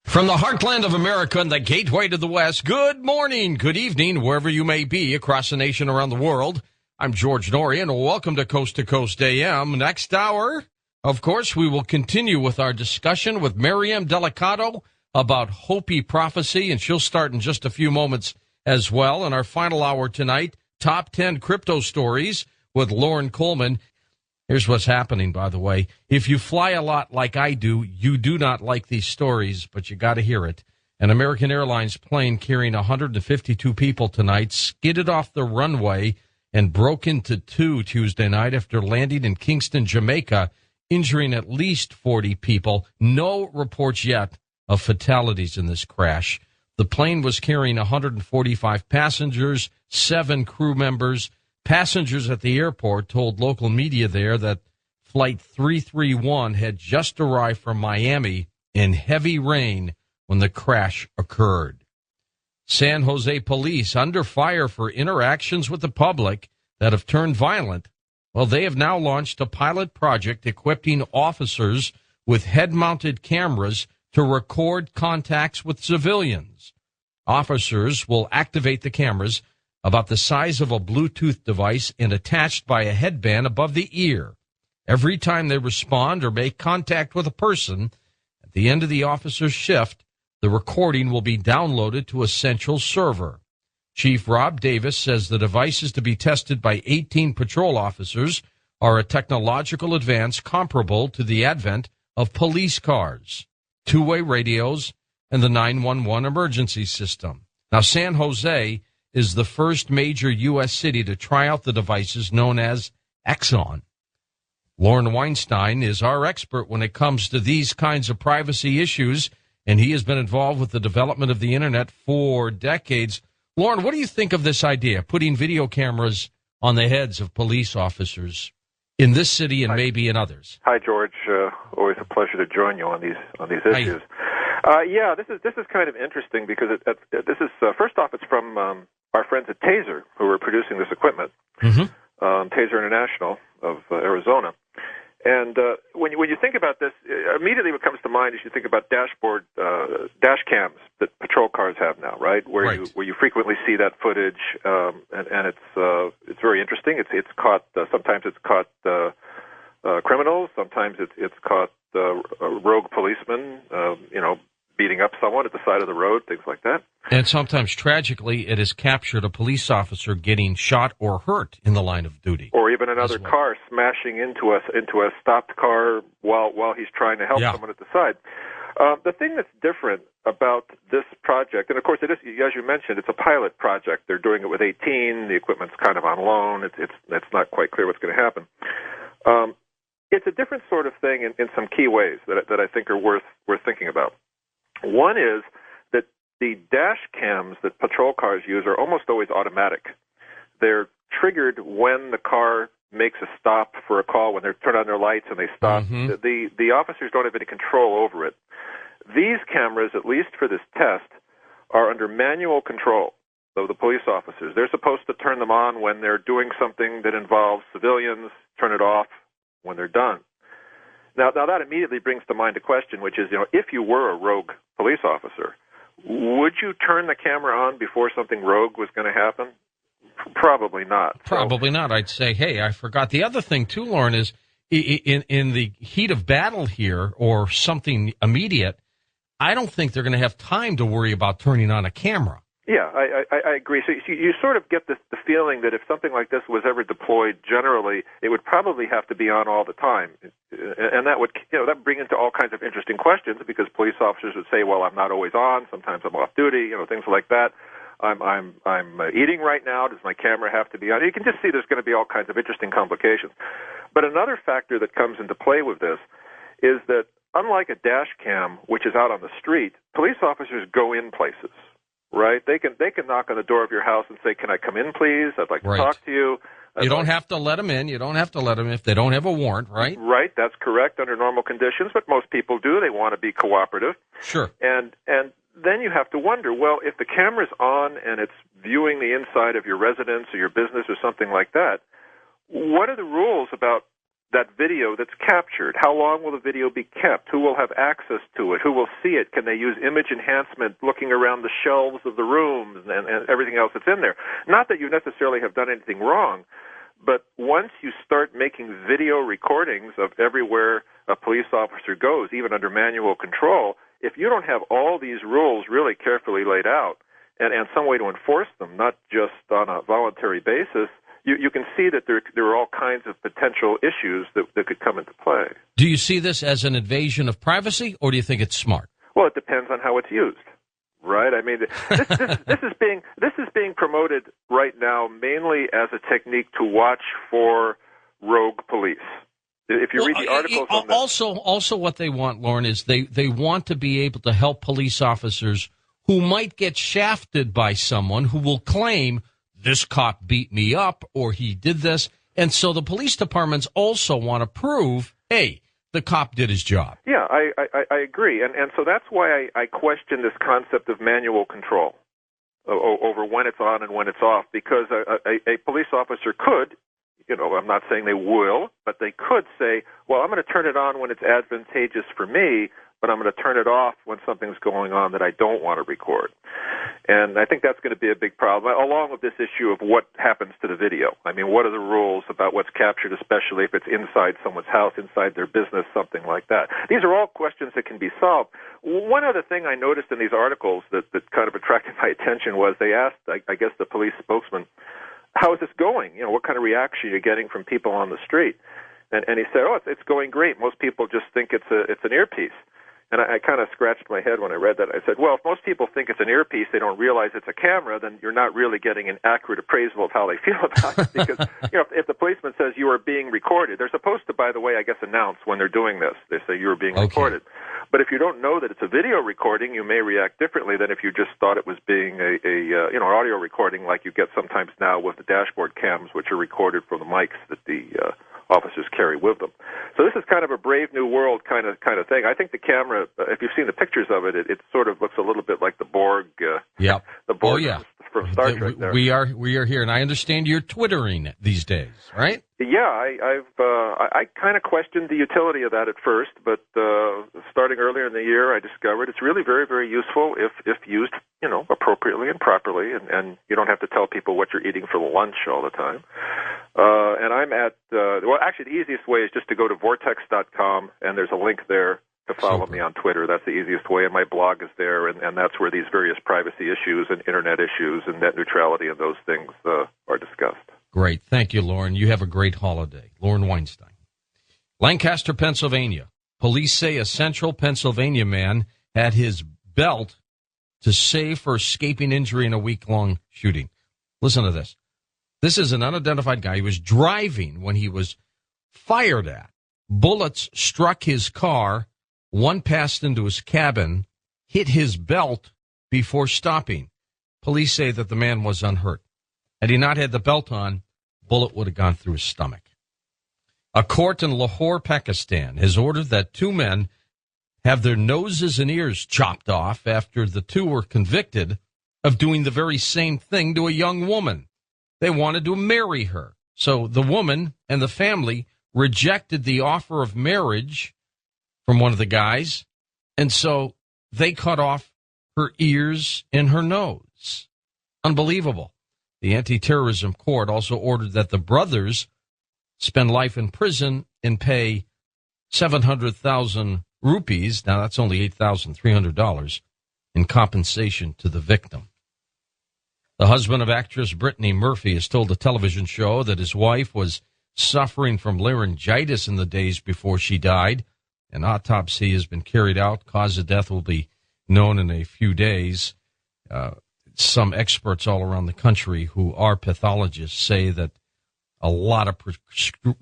From the heartland of America and the gateway to the West, good morning, good evening, wherever you may be across the nation, around the world. I'm George Norian. Welcome to Coast AM. Next hour, of course, we will continue with our discussion with Miriam Delicato about Hopi prophecy, and she'll start in just a few moments as well. In our final hour tonight, top 10 crypto stories with Lauren Coleman. Here's what's happening, by the way. If you fly a lot like I do, you do not like these stories, but you got to hear it. An American Airlines plane carrying 152 people tonight skidded off the runway and broke into two Tuesday night after landing in Kingston, Jamaica, injuring at least 40 people. No reports yet of fatalities in this crash. The plane was carrying 145 passengers, 7 crew members. Passengers at the airport told local media there that Flight 331 had just arrived from Miami in heavy rain when the crash occurred. San Jose police under fire for interactions with the public that have turned violent. Well, they have now launched a pilot project equipping officers with head-mounted cameras to record contacts with civilians. Officers will activate the cameras about the size of a Bluetooth device and attached by a headband above the ear. Every time they respond or make contact with a person, at the end of the officer's shift, the recording will be downloaded to a central server. Chief Rob Davis says the devices to be tested by 18 patrol officers are a technological advance comparable to the advent of police cars, two-way radios, and the 911 emergency system. Now, San Jose is the first major U.S. city to try out the devices known as Exxon. Lauren Weinstein is our expert when it comes to these kinds of privacy issues, and he has been involved with the development of the Internet for decades. Lauren, what do you think of this idea, putting video cameras on the heads of police officers in this city and maybe in others? Hi, George. Always a pleasure to join you on these issues. Yeah, this is kind of interesting because this is first off, it's from our friends at Taser who are producing this equipment. Taser International of Arizona. And when you think about this, immediately what comes to mind is you think about dash cams that patrol cars have now, right? Where you frequently see that footage, and it's very interesting. It's caught sometimes it's caught criminals, sometimes it's caught rogue policemen, beating up someone at the side of the road, things like that. And sometimes, tragically, it has captured a police officer getting shot or hurt in the line of duty. Or even another car smashing into a stopped car while he's trying to help someone at the side. The thing that's different about this project, and of course it is, as you mentioned, it's a pilot project. They're doing it with 18. The equipment's kind of on loan. It's not quite clear what's going to happen. It's a different sort of thing in some key ways that I think are worth thinking about. One is that the dash cams that patrol cars use are almost always automatic. They're triggered when the car makes a stop for a call, when they turn on their lights and they stop. The officers don't have any control over it. These cameras, at least for this test, are under manual control of the police officers. They're supposed to turn them on when they're doing something that involves civilians, turn it off when they're done. Now that immediately brings to mind a question, which is, if you were a rogue police officer, would you turn the camera on before something rogue was going to happen? Probably not. Probably not. I'd say, hey, I forgot. The other thing, too, Lauren, is in the heat of battle here or something immediate, I don't think they're going to have time to worry about turning on a camera. Yeah, I agree. So you sort of get the feeling that if something like this was ever deployed, generally, it would probably have to be on all the time, and that would that would bring into all kinds of interesting questions because police officers would say, "Well, I'm not always on. Sometimes I'm off duty." Things like that. I'm eating right now. Does my camera have to be on? You can just see there's going to be all kinds of interesting complications. But another factor that comes into play with this is that unlike a dash cam, which is out on the street, police officers go in places. Right? They can knock on the door of your house and say, "Can I come in, please? I'd like to talk to you." You don't have to let them in. You don't have to let them if they don't have a warrant, right? Right. That's correct under normal conditions, but most people do. They want to be cooperative. Sure. And then you have to wonder, well, if the camera's on and it's viewing the inside of your residence or your business or something like that, what are the rules about that video that's captured? How long will the video be kept? Who will have access to it? Who will see it? Can they use image enhancement looking around the shelves of the rooms and everything else that's in there? Not that you necessarily have done anything wrong, but once you start making video recordings of everywhere a police officer goes, even under manual control, if you don't have all these rules really carefully laid out and some way to enforce them, not just on a voluntary basis, you can see that there are all kinds of potential issues that could come into play. Do you see this as an invasion of privacy, or do you think it's smart? Well, it depends on how it's used. Right. I mean, this is being promoted right now mainly as a technique to watch for rogue police. If you read the articles on this, also what they want, Lauren, is they want to be able to help police officers who might get shafted by someone who will claim this cop beat me up or he did this, and so the police departments also want to prove, hey, the cop did his job. Yeah, I agree. And so that's why I question this concept of manual control over when it's on and when it's off, because a police officer could, I'm not saying they will, but they could say, well, I'm going to turn it on when it's advantageous for me, but I'm going to turn it off when something's going on that I don't want to record. And I think that's going to be a big problem, along with this issue of what happens to the video. I mean, what are the rules about what's captured, especially if it's inside someone's house, inside their business, something like that? These are all questions that can be solved. One other thing I noticed in these articles that kind of attracted my attention was they asked, I guess, the police spokesman, how is this going? What kind of reaction are you getting from people on the street? And he said, it's going great. Most people just think it's an earpiece. And I kind of scratched my head when I read that. I said, well, if most people think it's an earpiece, they don't realize it's a camera, then you're not really getting an accurate appraisal of how they feel about it. Because, if the policeman says you are being recorded, they're supposed to, by the way, I guess, announce when they're doing this. They say you are being recorded. But if you don't know that it's a video recording, you may react differently than if you just thought it was being an audio recording like you get sometimes now with the dashboard cams, which are recorded from the mics that the officers carry with them. So this is kind of a brave new world kind of thing. I think the camera, if you've seen the pictures of it, it sort of looks a little bit like the Borg. Yep. The Borg from Star Trek. There. We are here, and I understand you're Twittering these days, right? Yeah, I kind of questioned the utility of that at first, but starting earlier in the year, I discovered it's really very, very useful if used, appropriately and properly, and you don't have to tell people what you're eating for lunch all the time. And I'm at, actually the easiest way is just to go to vortex.com, and there's a link there to follow me on Twitter. That's the easiest way, and my blog is there, and that's where these various privacy issues and Internet issues and net neutrality and those things are discussed. Great. Thank you, Lauren. You have a great holiday. Lauren Weinstein. Lancaster, Pennsylvania. Police say a central Pennsylvania man had his belt to save for escaping injury in a week-long shooting. Listen to this. This is an unidentified guy. He was driving when he was fired at. Bullets struck his car. One passed into his cabin, hit his belt before stopping. Police say that the man was unhurt. Had he not had the belt on, bullet would have gone through his stomach. A court in Lahore, Pakistan, has ordered that two men have their noses and ears chopped off after the two were convicted of doing the very same thing to a young woman. They wanted to marry her. So the woman and the family rejected the offer of marriage from one of the guys, and so they cut off her ears and her nose. Unbelievable. The anti-terrorism court also ordered that the brothers spend life in prison and pay 700,000 rupees, now that's only $8,300, in compensation to the victim. The husband of actress Brittany Murphy has told a television show that his wife was suffering from laryngitis in the days before she died. An autopsy has been carried out. Cause of death will be known in a few days. Some experts all around the country who are pathologists say that a lot of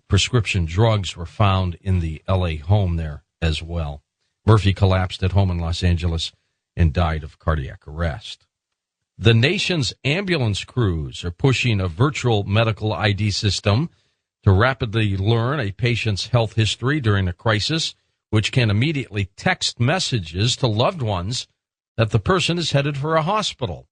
prescription drugs were found in the L.A. home there as well. Murphy collapsed at home in Los Angeles and died of cardiac arrest. The nation's ambulance crews are pushing a virtual medical ID system to rapidly learn a patient's health history during a crisis, which can immediately text messages to loved ones that the person is headed for a hospital.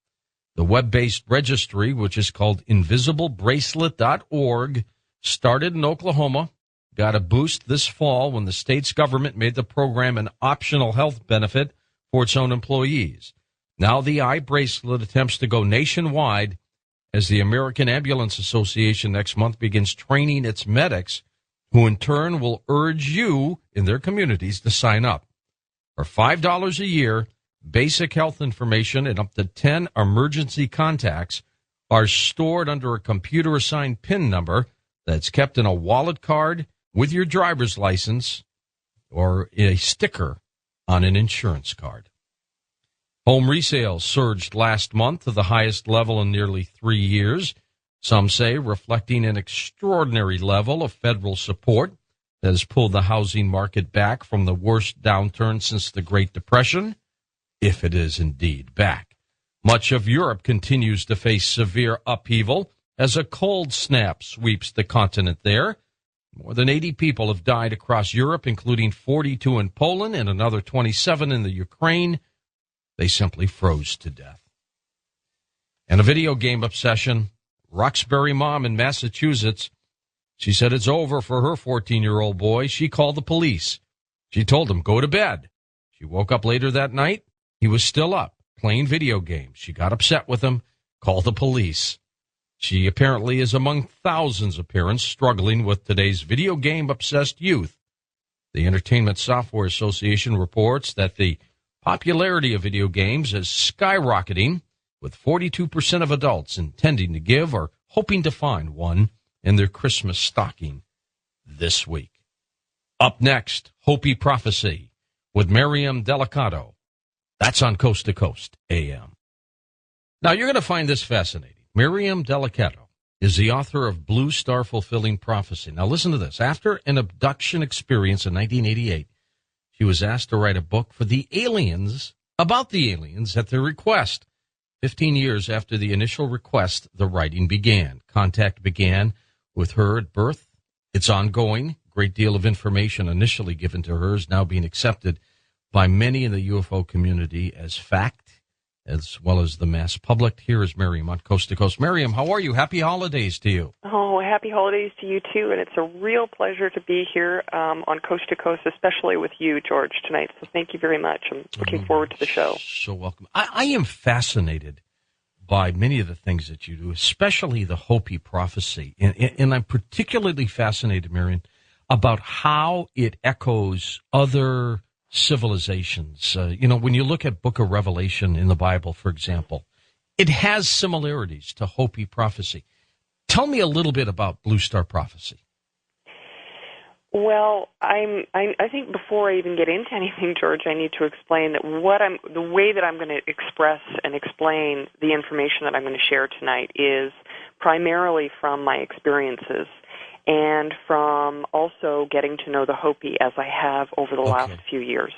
The web-based registry, which is called invisiblebracelet.org, started in Oklahoma got a boost this fall when the state's government made the program an optional health benefit for its own employees. Now the eye bracelet attempts to go nationwide as the American Ambulance Association next month begins training its medics, who in turn will urge you in their communities to sign up. For $5 a year, basic health information and up to 10 emergency contacts are stored under a computer-assigned PIN number that's kept in a wallet card with your driver's license or a sticker on an insurance card. Home resales surged last month to the highest level in nearly 3 years, some say reflecting an extraordinary level of federal support that has pulled the housing market back from the worst downturn since the Great Depression, if it is indeed back. Much of Europe continues to face severe upheaval as a cold snap sweeps the continent there. More than 80 people have died across Europe, including 42 in Poland and another 27 in the Ukraine. They simply froze to death. And a video game obsession. Roxbury mom in Massachusetts, she said it's over for her 14-year-old boy. She called the police. She told him, go to bed. She woke up later that night. He was still up, playing video games. She got upset with him, called the police. She apparently is among thousands of parents struggling with today's video game-obsessed youth. The Entertainment Software Association reports that the popularity of video games is skyrocketing, with 42% of adults intending to give or hoping to find one in their Christmas stocking this week. Up next, Hopi Prophecy with Miriam Delicato. That's on Coast to Coast AM. Now, you're going to find this fascinating. Miriam Delicato is the author of Blue Star Fulfilling Prophecy. Now, listen to this. After an abduction experience in 1988, she was asked to write a book for the aliens, about the aliens, at their request. 15 years after the initial request, the writing began. Contact began with her at birth. It's ongoing. Great deal of information initially given to her is now being accepted by many in the UFO community as fact, as well as the mass public. Here is Miriam on Coast to Coast. Miriam, how are you? Happy holidays to you. Oh, happy holidays to you, too. And it's a real pleasure to be here on Coast to Coast, especially with you, George, tonight. So thank you very much. I'm looking forward to the show. So welcome. I am fascinated by many of the things that you do, especially the Hopi prophecy. And I'm particularly fascinated, Miriam, about how it echoes other civilizations. When you look at Book of Revelation in the Bible, for example, it has similarities to Hopi prophecy. Tell me a little bit about Blue Star Prophecy. Well, I think before I even get into anything, George, I need to explain that the way that I'm going to express and explain the information that I'm going to share tonight is primarily from my experiences and from also getting to know the Hopi as I have over the last few years.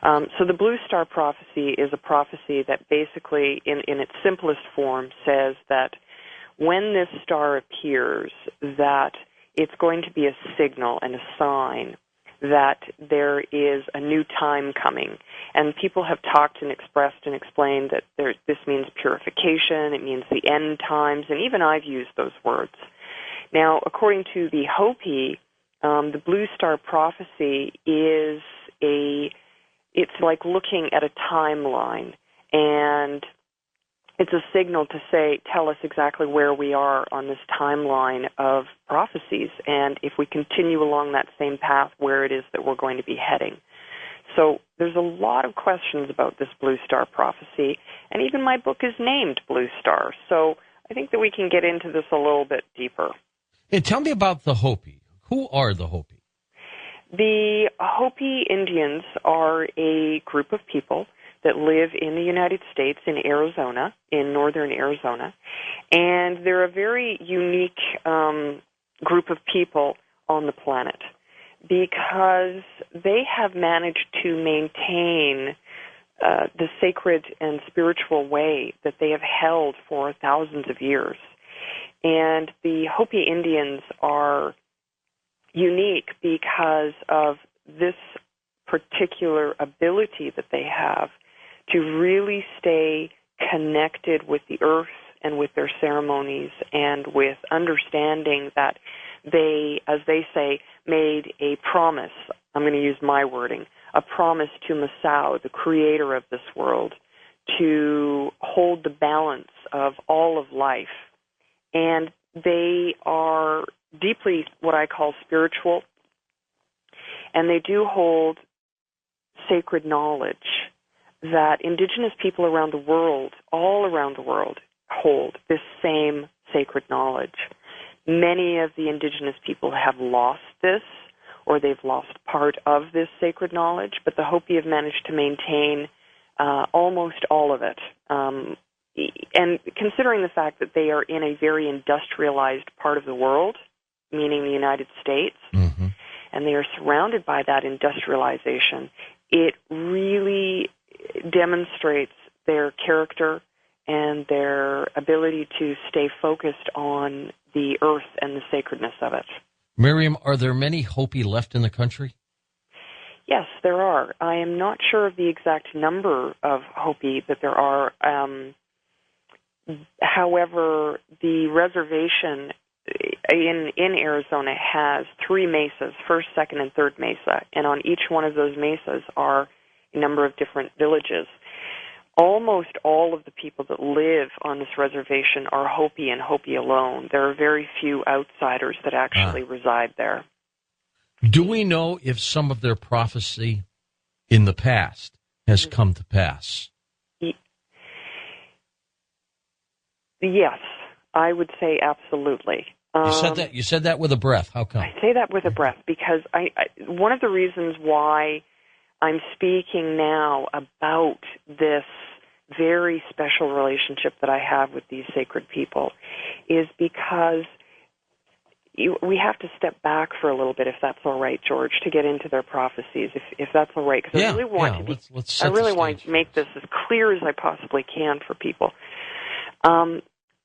So the Blue Star Prophecy is a prophecy that basically, in its simplest form, says that when this star appears, that it's going to be a signal and a sign that there is a new time coming. And people have talked and expressed and explained that this means purification, it means the end times, and even I've used those words. Now, according to the Hopi, the Blue Star Prophecy it's like looking at a timeline, and it's a signal to tell us exactly where we are on this timeline of prophecies, and if we continue along that same path, where it is that we're going to be heading. So there's a lot of questions about this Blue Star Prophecy, and even my book is named Blue Star. So I think that we can get into this a little bit deeper. Hey, tell me about the Hopi. Who are the Hopi? The Hopi Indians are a group of people that live in the United States, in Arizona, in northern Arizona. And they're a very unique group of people on the planet because they have managed to maintain the sacred and spiritual way that they have held for thousands of years. And the Hopi Indians are unique because of this particular ability that they have to really stay connected with the earth and with their ceremonies and with understanding that they, as they say, made a promise. I'm going to use my wording, a promise to Masao, the creator of this world, to hold the balance of all of life. And they are deeply what I call spiritual, and they do hold sacred knowledge that indigenous people around the world, all around the world, hold this same sacred knowledge. Many of the indigenous people have lost this, or they've lost part of this sacred knowledge, but the Hopi have managed to maintain almost all of it. And considering the fact that they are in a very industrialized part of the world, meaning the United States, mm-hmm. and they are surrounded by that industrialization, it really demonstrates their character and their ability to stay focused on the earth and the sacredness of it. Miriam, are there many Hopi left in the country? Yes, there are. I am not sure of the exact number of Hopi that there are. However, the reservation in Arizona has 3 mesas, first, second, and third mesa, and on each one of those mesas are a number of different villages. Almost all of the people that live on this reservation are Hopi and Hopi alone. There are very few outsiders that actually reside there. Do we know if some of their prophecy in the past has come to pass? Yes, I would say absolutely. You said that with a breath. How come? I say that with a breath because one of the reasons why I'm speaking now about this very special relationship that I have with these sacred people is because we have to step back for a little bit, if that's all right, George, to get into their prophecies, if that's all right. Because I really want to make this as clear as I possibly can for people.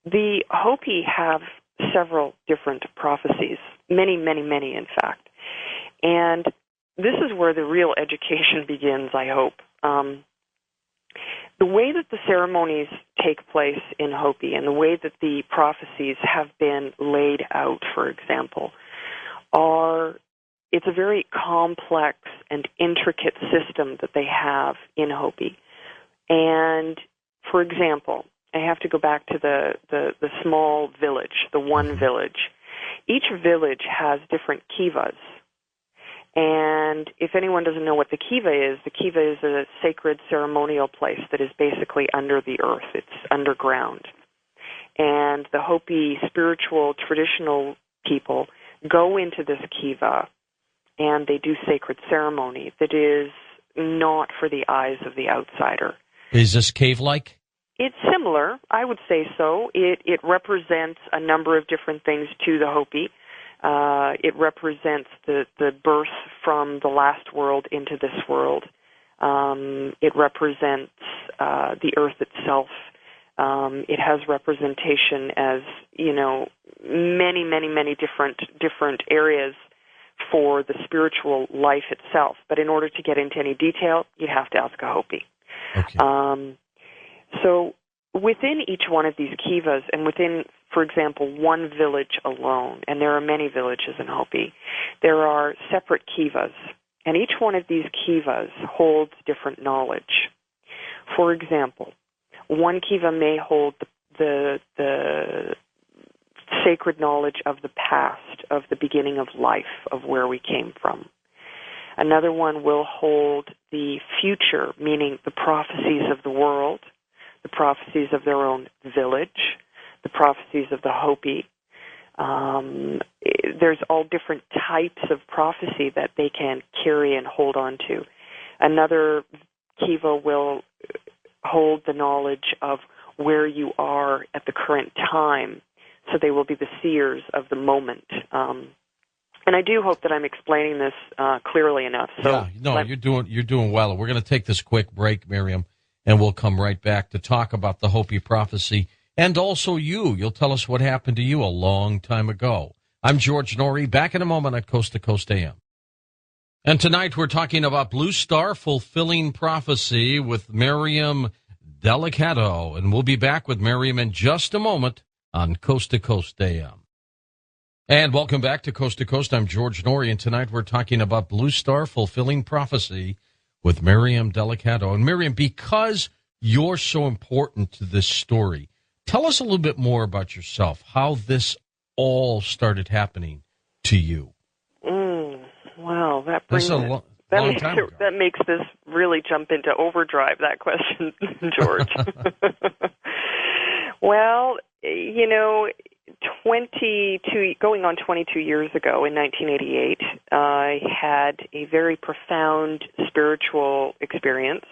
The Hopi have several different prophecies, many, in fact. And this is where the real education begins, I hope. The way that the ceremonies take place in Hopi and the way that the prophecies have been laid out, for example, it's a very complex and intricate system that they have in Hopi. And, for example, I have to go back to the small village, the one village. Each village has different kivas. And if anyone doesn't know what the kiva is a sacred ceremonial place that is basically under the earth. It's underground. And the Hopi spiritual, traditional people go into this kiva and they do sacred ceremony that is not for the eyes of the outsider. Is this cave-like? It's similar, I would say so. It represents a number of different things to the Hopi. It represents the birth from the last world into this world. It represents the earth itself. It has representation as, many different areas for the spiritual life itself. But in order to get into any detail, you have to ask a Hopi. Okay. So within each one of these kivas, and within, for example, one village alone, and there are many villages in Hopi, there are separate kivas, and each one of these kivas holds different knowledge. For example, one kiva may hold the sacred knowledge of the past, of the beginning of life, of where we came from. Another one will hold the future, meaning the prophecies of the world, the prophecies of their own village, the prophecies of the Hopi. There's all different types of prophecy that they can carry and hold on to. Another kiva will hold the knowledge of where you are at the current time, so they will be the seers of the moment. And I do hope that I'm explaining this clearly enough. So you're doing well. We're going to take this quick break, Miriam, and we'll come right back to talk about the Hopi prophecy. And also you'll tell us what happened to you a long time ago. I'm George Norrie, back in a moment at Coast to Coast AM. And tonight we're talking about Blue Star Fulfilling Prophecy with Miriam Delicato. And we'll be back with Miriam in just a moment on Coast to Coast AM. And welcome back to Coast. I'm George Norrie, and tonight we're talking about Blue Star Fulfilling Prophecy with Miriam Delicato. And Miriam, because you're so important to this story, tell us a little bit more about yourself, how this all started happening to you. Wow, that brings that makes this really jump into overdrive, that question, George. Well, going on 22 years ago in 1988, I had a very profound spiritual experience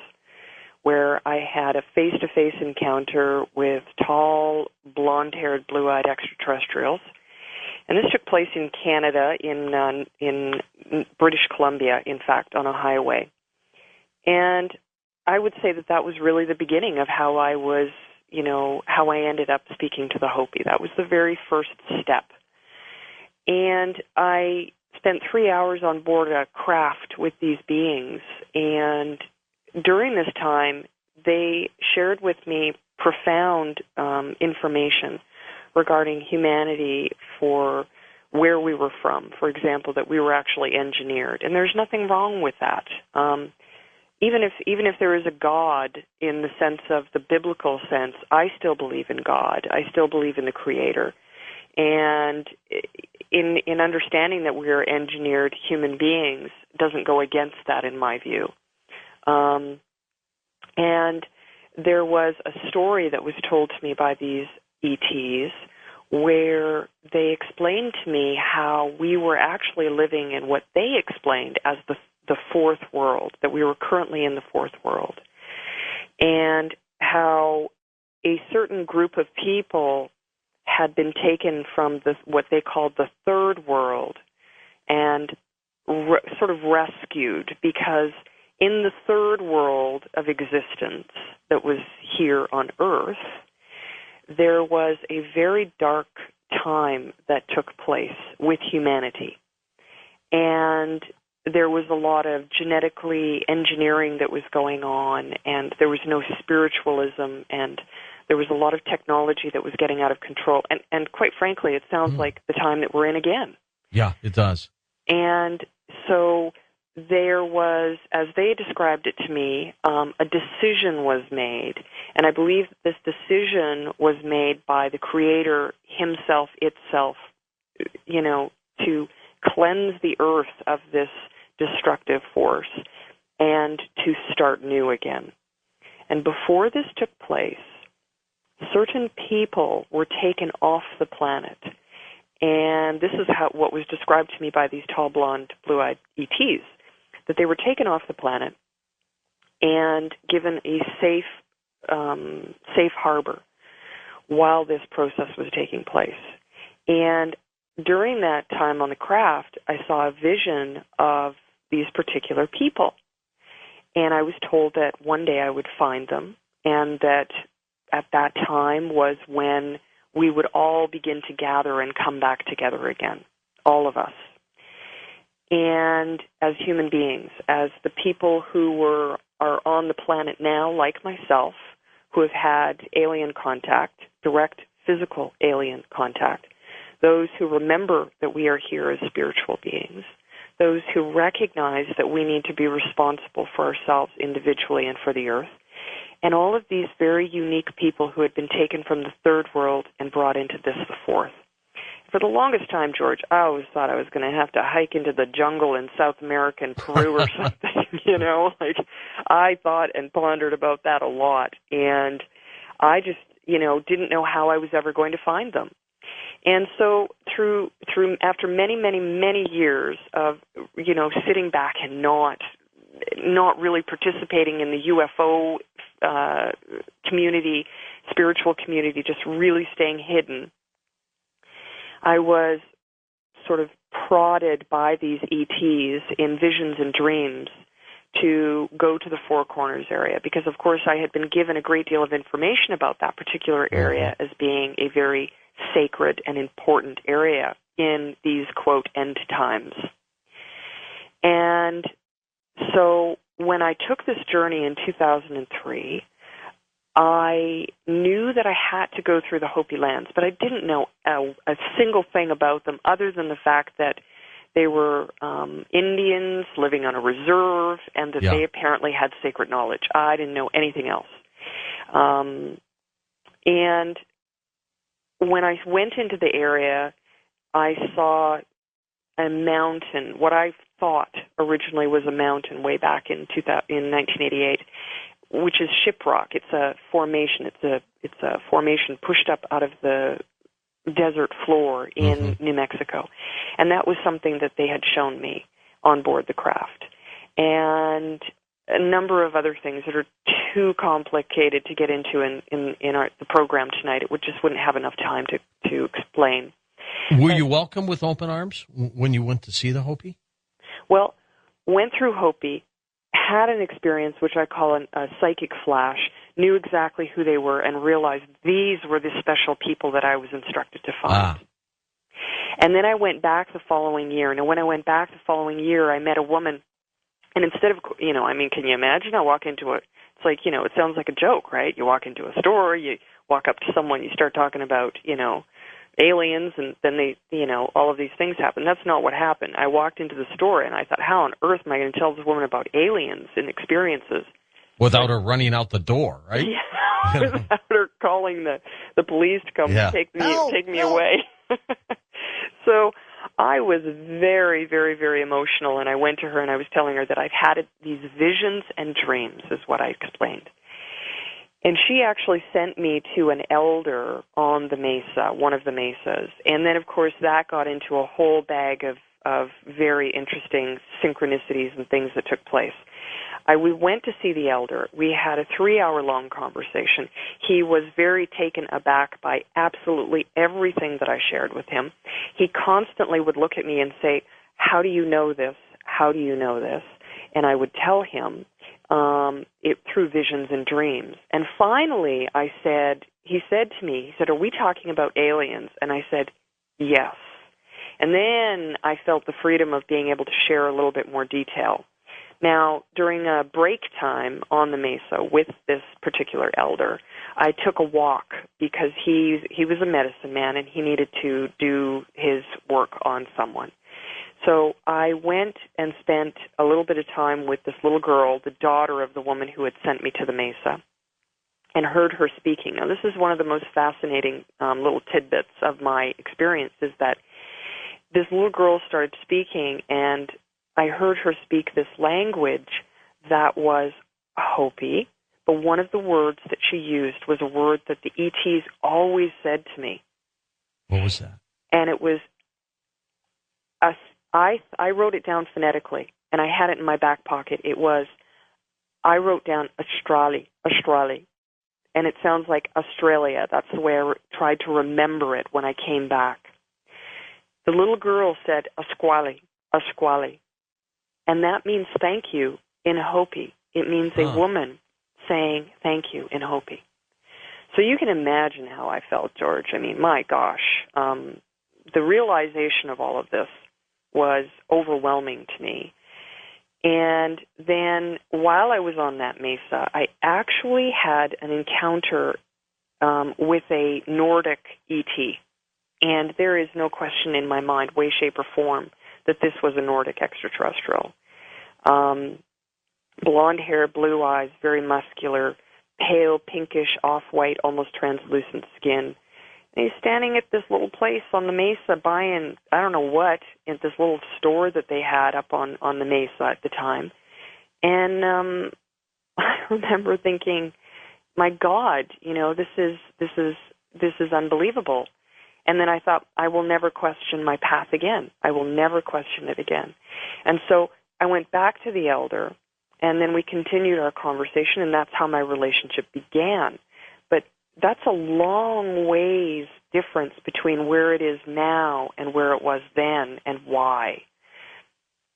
where I had a face-to-face encounter with tall, blonde-haired, blue-eyed extraterrestrials. And this took place in Canada, in British Columbia, in fact, on a highway. And I would say that was really the beginning of how I was, how I ended up speaking to the Hopi. That was the very first step. And I spent 3 hours on board a craft with these beings. And during this time, they shared with me profound information regarding humanity, for where we were from. For example, that we were actually engineered, and there's nothing wrong with that. Even if there is a God in the sense of the biblical sense, I still believe in God. I still believe in the Creator, and in understanding that we are engineered human beings doesn't go against that, in my view. And there was a story that was told to me by these ETs, where they explained to me how we were actually living in what they explained as the fourth world, that we were currently in the fourth world, and how a certain group of people had been taken from what they called the third world and sort of rescued, because in the third world of existence that was here on Earth, there was a very dark time that took place with humanity. And there was a lot of genetically engineering that was going on, and there was no spiritualism, and there was a lot of technology that was getting out of control. And quite frankly, it sounds like the time that we're in again. Yeah, it does. And so there was, as they described it to me, a decision was made. And I believe this decision was made by the Creator himself, itself, to cleanse the earth of this destructive force and to start new again. And before this took place, certain people were taken off the planet. And this is what was described to me by these tall, blonde, blue-eyed ETs, that they were taken off the planet and given a safe harbor while this process was taking place. And during that time on the craft, I saw a vision of these particular people. And I was told that one day I would find them, and that at that time was when we would all begin to gather and come back together again, all of us. And as human beings, as the people who are on the planet now, like myself, who have had alien contact, direct physical alien contact, those who remember that we are here as spiritual beings, those who recognize that we need to be responsible for ourselves individually and for the earth, and all of these very unique people who had been taken from the third world and brought into the fourth. For the longest time, George, I always thought I was going to have to hike into the jungle in South America and Peru or something, I thought and pondered about that a lot, and I just, didn't know how I was ever going to find them. And so through after many, many, many years of, sitting back and not really participating in the UFO community, spiritual community, just really staying hidden, I was sort of prodded by these ETs in visions and dreams to go to the Four Corners area, because, of course, I had been given a great deal of information about that particular area as being a very sacred and important area in these, quote, end times. And so when I took this journey in 2003, I knew that I had to go through the Hopi lands, but I didn't know a single thing about them other than the fact that they were Indians living on a reserve and that they apparently had sacred knowledge. I didn't know anything else. And when I went into the area, I saw a mountain, what I thought originally was a mountain way back in 1988, which is shiprock. It's a formation. It's a formation pushed up out of the desert floor in New Mexico. And that was something that they had shown me on board the craft. And a number of other things that are too complicated to get into in the program tonight. It just wouldn't have enough time to explain. Were you welcome with open arms when you went to see the Hopi? Well, went through Hopi, had an experience which I call a psychic flash, knew exactly who they were, and realized these were the special people that I was instructed to find. And then I went back the following year. And when I went back the following year, I met a woman. And instead of, can you imagine? I walk into it's like, it sounds like a joke, right? You walk into a store, you walk up to someone, you start talking about, aliens, and then all of these things happen. That's not what happened. I walked into the store, and I thought, how on earth am I going to tell this woman about aliens and experiences? Without her running out the door, right? Yeah, without her calling the police to come take me away. So I was very, very, very emotional, and I went to her, and I was telling her that I've had these visions and dreams, is what I explained. And she actually sent me to an elder on the mesa, one of the mesas. And then, of course, that got into a whole bag of very interesting synchronicities and things that took place. We went to see the elder. We had a 3-hour-long conversation. He was very taken aback by absolutely everything that I shared with him. He constantly would look at me and say, how do you know this? How do you know this? And I would tell him it through visions and dreams. And finally, he said to me, are we talking about aliens? And I said, yes. And then I felt the freedom of being able to share a little bit more detail. Now, during a break time on the mesa with this particular elder, I took a walk because he was a medicine man and he needed to do his work on someone. So I went and spent a little bit of time with this little girl, the daughter of the woman who had sent me to the mesa, and heard her speaking. Now, this is one of the most fascinating little tidbits of my experience, is that this little girl started speaking, and I heard her speak this language that was Hopi, but one of the words that she used was a word that the ETs always said to me. What was that? And it was, I wrote it down phonetically, and I had it in my back pocket. I wrote down Australia, and it sounds like Australia. That's the way I tried to remember it when I came back. The little girl said, Asquali, and that means thank you in Hopi. It means a woman saying thank you in Hopi. So you can imagine how I felt, George. I mean, my gosh. The realization of all of this was overwhelming to me. And then while I was on that mesa, I actually had an encounter with a Nordic ET. And there is no question in my mind, way, shape, or form, that this was a Nordic extraterrestrial. Blonde hair, blue eyes, very muscular, pale, pinkish, off-white, almost translucent skin. And he's standing at this little place on the mesa buying, I don't know what, at this little store that they had up on the mesa at the time. And I remember thinking, my God, this is unbelievable. And then I thought, I will never question my path again. I will never question it again. And so I went back to the elder, and then we continued our conversation, and that's how my relationship began. But that's a long ways difference between where it is now and where it was then, and why.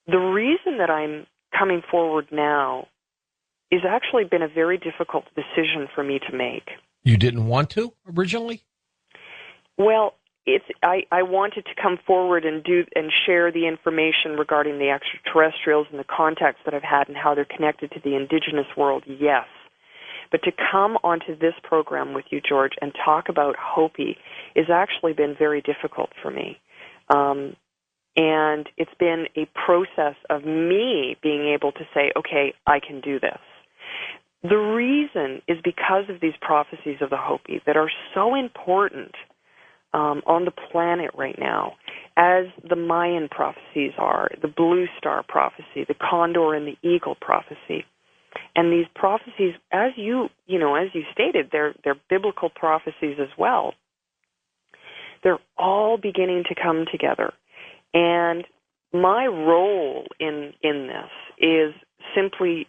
The reason that I'm coming forward now is actually been a very difficult decision for me to make. You didn't want to originally? Well, I wanted to come forward and share the information regarding the extraterrestrials and the contacts that I've had and how they're connected to the indigenous world, yes. But to come onto this program with you, George, and talk about Hopi has actually been very difficult for me. And it's been a process of me being able to say, okay, I can do this. The reason is because of these prophecies of the Hopi that are so important on the planet right now, as the Mayan prophecies are, the Blue Star prophecy, the Condor and the Eagle prophecy. And these prophecies, as you stated, they're biblical prophecies as well. They're all beginning to come together. And my role in this is simply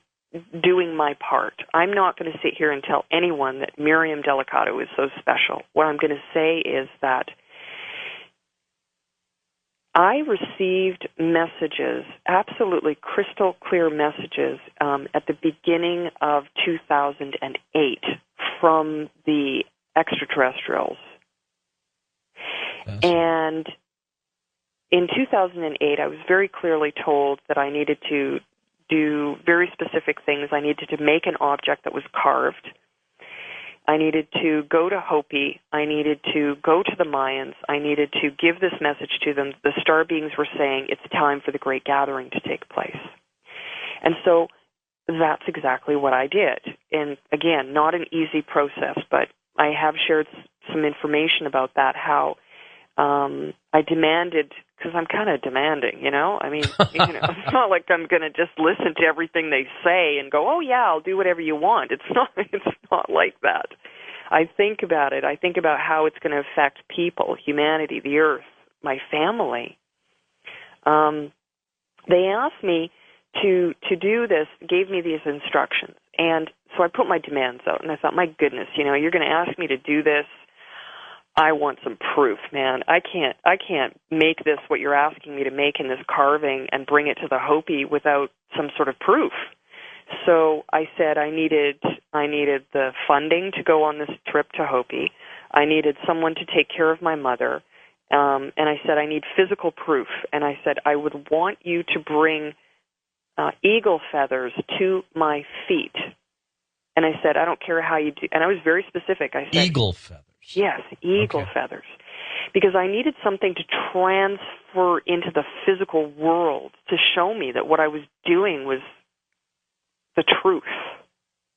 doing my part. I'm not going to sit here and tell anyone that Miriam Delicato is so special. What I'm going to say is that I received messages, absolutely crystal clear messages, at the beginning of 2008 from the extraterrestrials. And in 2008, I was very clearly told that I needed to do very specific things. I needed to make an object that was carved. I needed to go to Hopi. I needed to go to the Mayans. I needed to give this message to them. The star beings were saying it's time for the great gathering to take place. And so that's exactly what I did. And again, not an easy process, but I have shared some information about that, how I demanded, because I'm kind of demanding, I mean, it's not like I'm going to just listen to everything they say and go, oh yeah, I'll do whatever you want. It's not like that. I think about it. I think about how it's going to affect people, humanity, the earth, my family. They asked me to do this, gave me these instructions. And so I put my demands out, and I thought, my goodness, you're going to ask me to do this. I want some proof, man. I can't make this what you're asking me to make in this carving and bring it to the Hopi without some sort of proof. So I said I needed the funding to go on this trip to Hopi. I needed someone to take care of my mother. And I said I need physical proof. And I said I would want you to bring eagle feathers to my feet. And I said, I don't care how you do. And I was very specific. I said, eagle feathers. Yes, eagle feathers. Because I needed something to transfer into the physical world to show me that what I was doing was the truth.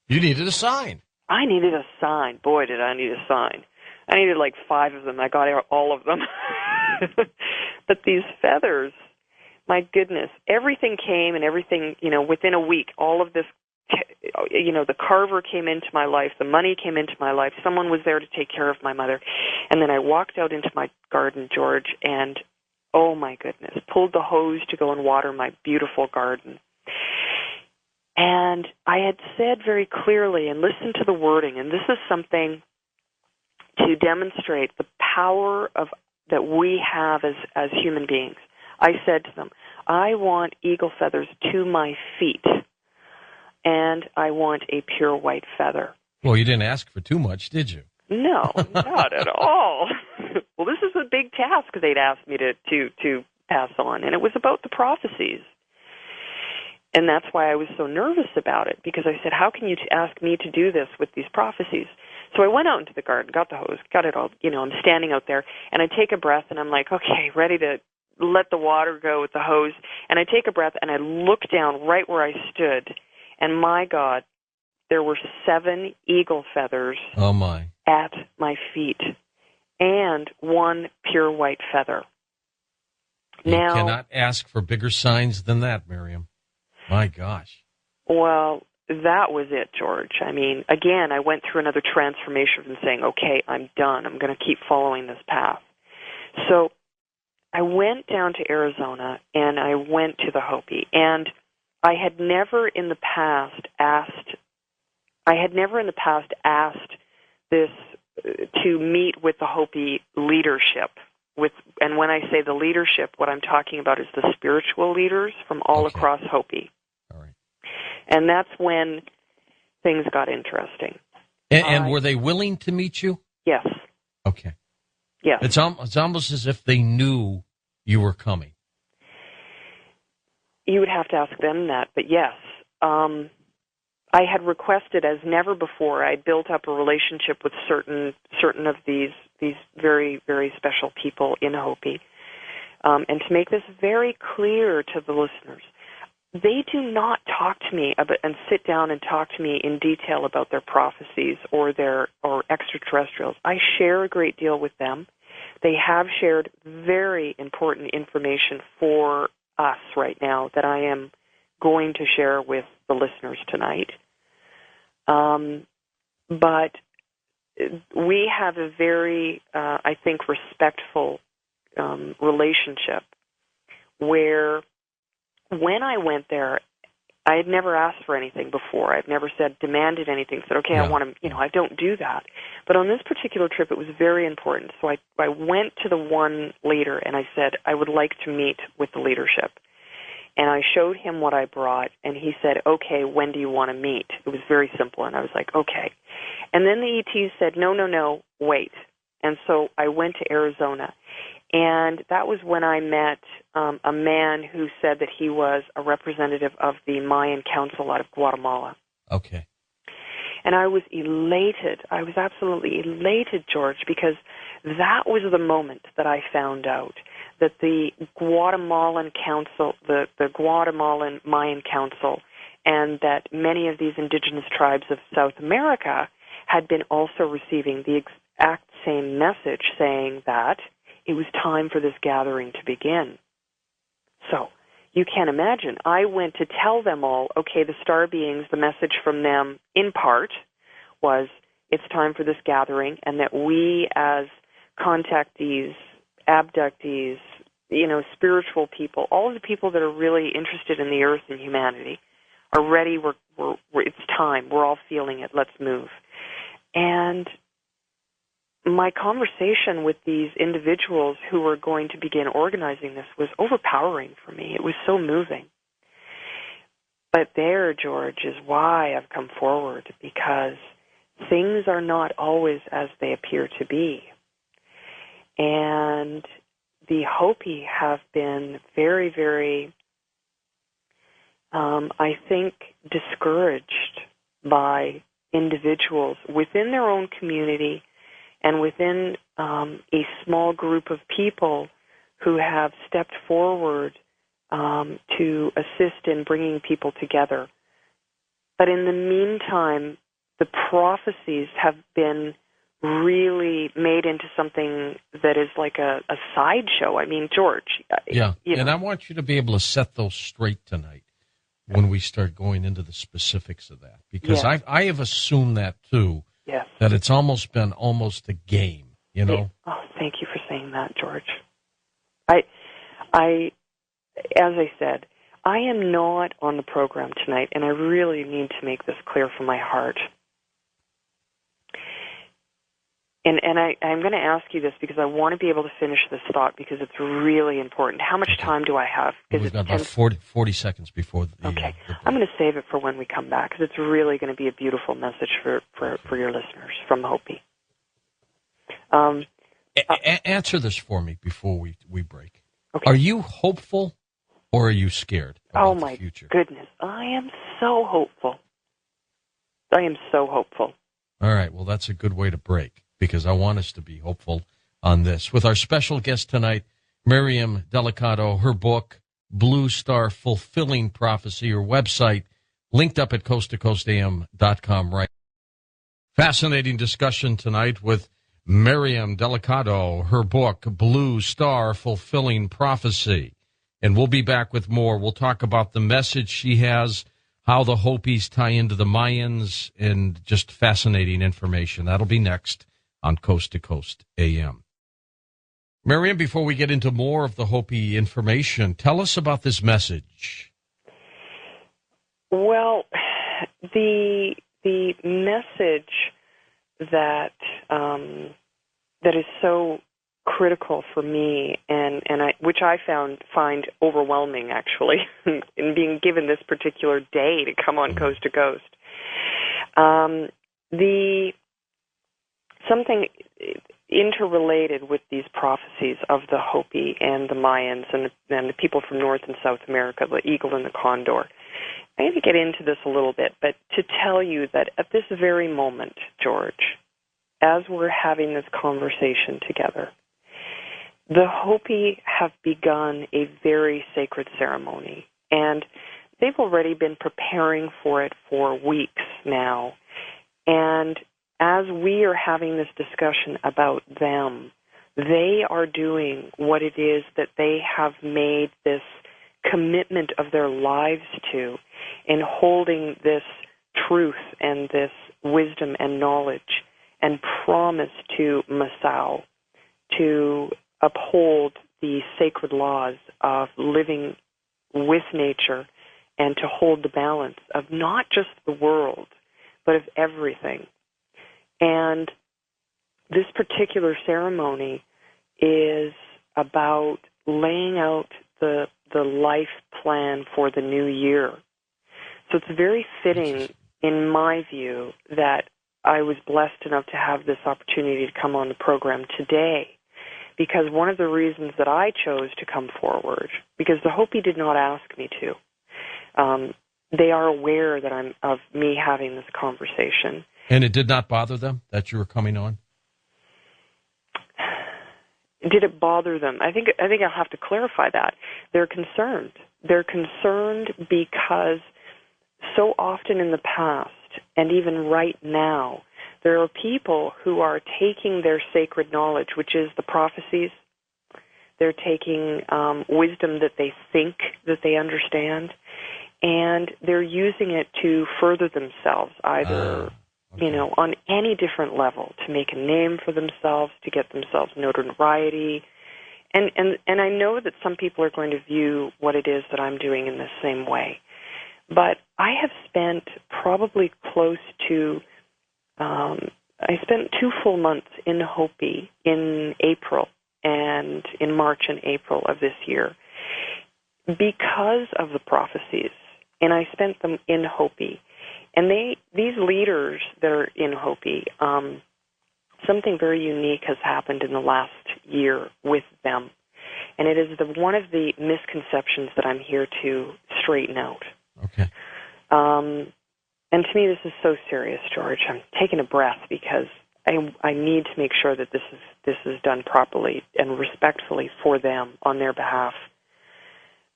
You needed a sign. I needed a sign. Boy, did I need a sign. I needed like 5 of them. I got all of them. But these feathers, my goodness, everything came and everything, within a week, all of this, the carver came into my life, the money came into my life, someone was there to take care of my mother. And then I walked out into my garden, George, and, oh my goodness, pulled the hose to go and water my beautiful garden. And I had said very clearly, and listen to the wording, and this is something to demonstrate the power that we have as human beings. I said to them, I want eagle feathers to my feet, and I want a pure white feather. Well, you didn't ask for too much, did you? No, not at all. Well, this is a big task they'd asked me to pass on, and it was about the prophecies. And that's why I was so nervous about it, because I said, how can you ask me to do this with these prophecies? So I went out into the garden, got the hose, got it all, I'm standing out there, and I take a breath, and I'm like, okay, ready to let the water go with the hose. And I take a breath, and I look down right where I stood, and my God, there were 7 eagle feathers at my feet, and 1 pure white feather. You cannot ask for bigger signs than that, Miriam. My gosh. Well, that was it, George. I mean, again, I went through another transformation from saying, okay, I'm done. I'm going to keep following this path. So I went down to Arizona, and I went to the Hopi, and I had never in the past asked this to meet with the Hopi leadership. And when I say the leadership, what I'm talking about is the spiritual leaders from all across Hopi. All right. And that's when things got interesting. And were they willing to meet you? Yes. Okay. Yes. It's almost as if they knew you were coming. You would have to ask them that, but yes. I had requested, as never before, I built up a relationship with certain of these very, very special people in Hopi. And to make this very clear to the listeners, they do not talk to me about, and sit down and talk to me in detail about their prophecies or extraterrestrials. I share a great deal with them. They have shared very important information for us right now that I am going to share with the listeners tonight. But we have a very, I think, respectful relationship where when I went there, I had never asked for anything before. I've never demanded anything, said, okay, I want to, I don't do that. But on this particular trip, it was very important. So I went to the one leader and I said, I would like to meet with the leadership. And I showed him what I brought, and he said, okay, when do you want to meet? It was very simple, and I was like, okay. And then the ETs said, no, wait. And so I went to Arizona. And that was when I met a man who said that he was a representative of the Mayan Council out of Guatemala. Okay. And I was elated. I was absolutely elated, George, because that was the moment that I found out that the Guatemalan Council, the Guatemalan Mayan Council, and that many of these indigenous tribes of South America had been also receiving the exact same message saying that it was time for this gathering to begin. So you can imagine, I went to tell them all, okay, the star beings, the message from them in part was it's time for this gathering, and that we as contactees, abductees, spiritual people, all of the people that are really interested in the earth and humanity are ready. It's time. We're all feeling it. Let's move. And my conversation with these individuals who were going to begin organizing this was overpowering for me. It was so moving. But there, George, is why I've come forward, because things are not always as they appear to be. And the Hopi have been very, very, I think, discouraged by individuals within their own community and within a small group of people who have stepped forward to assist in bringing people together. But in the meantime, the prophecies have been really made into something that is like a sideshow. I mean, George. Yeah, and I want you to be able to set those straight tonight when we start going into the specifics of that. Because yes. I have assumed that, too, yes. that it's almost been a game, Oh, thank you for saying that, George. As I said, I am not on the program tonight, and I really need to make this clear from my heart. And I'm going to ask you this because I want to be able to finish this thought because it's really important. How much time do I have? We've got about 40 seconds before the okay. I'm going to save it for when we come back because it's really going to be a beautiful message for your listeners from Hopi. Answer this for me before we break. Okay. Are you hopeful or are you scared about the future? Oh, my goodness. I am so hopeful. I am so hopeful. All right. Well, that's a good way to break, because I want us to be hopeful on this. With our special guest tonight, Miriam Delicato, her book, Blue Star Fulfilling Prophecy, her website, linked up at coasttocoastam.com right. Fascinating discussion tonight with Miriam Delicato, her book, Blue Star Fulfilling Prophecy. And we'll be back with more. We'll talk about the message she has, how the Hopis tie into the Mayans, and just fascinating information. That'll be next on Coast to Coast AM. Miriam, before we get into more of the Hopi information, tell us about this message. Well, the message that is so critical for me, and which I find overwhelming actually, in being given this particular day to come on Coast to Coast. Something interrelated with these prophecies of the Hopi and the Mayans and the people from North and South America, the eagle and the condor, I'm going to get into this a little bit, but to tell you that at this very moment, George, as we're having this conversation together, the Hopi have begun a very sacred ceremony, and they've already been preparing for it for weeks now. And as we are having this discussion about them, they are doing what it is that they have made this commitment of their lives to, in holding this truth and this wisdom and knowledge and promise to Masao to uphold the sacred laws of living with nature and to hold the balance of not just the world, but of everything. And this particular ceremony is about laying out the life plan for the new year. So it's very fitting, in my view, that I was blessed enough to have this opportunity to come on the program today, because one of the reasons that I chose to come forward, because the Hopi did not ask me to, they are aware that I'm of me having this conversation. And it did not bother them that you were coming on? Did it bother them? I think I'll have to clarify that. They're concerned. They're concerned because so often in the past, and even right now, there are people who are taking their sacred knowledge, which is the prophecies. They're taking wisdom that they think that they understand, and they're using it to further themselves, either on any different level, to make a name for themselves, to get themselves notoriety. And I know that some people are going to view what it is that I'm doing in the same way. But I have spent probably close to, I spent 2 full months in Hopi in April and in March and April of this year because of the prophecies. And I spent them in Hopi. And these leaders that are in Hopi, something very unique has happened in the last year with them. And it is one of the misconceptions that I'm here to straighten out. Okay. And to me, this is so serious, George. I'm taking a breath because I need to make sure that this is done properly and respectfully for them on their behalf.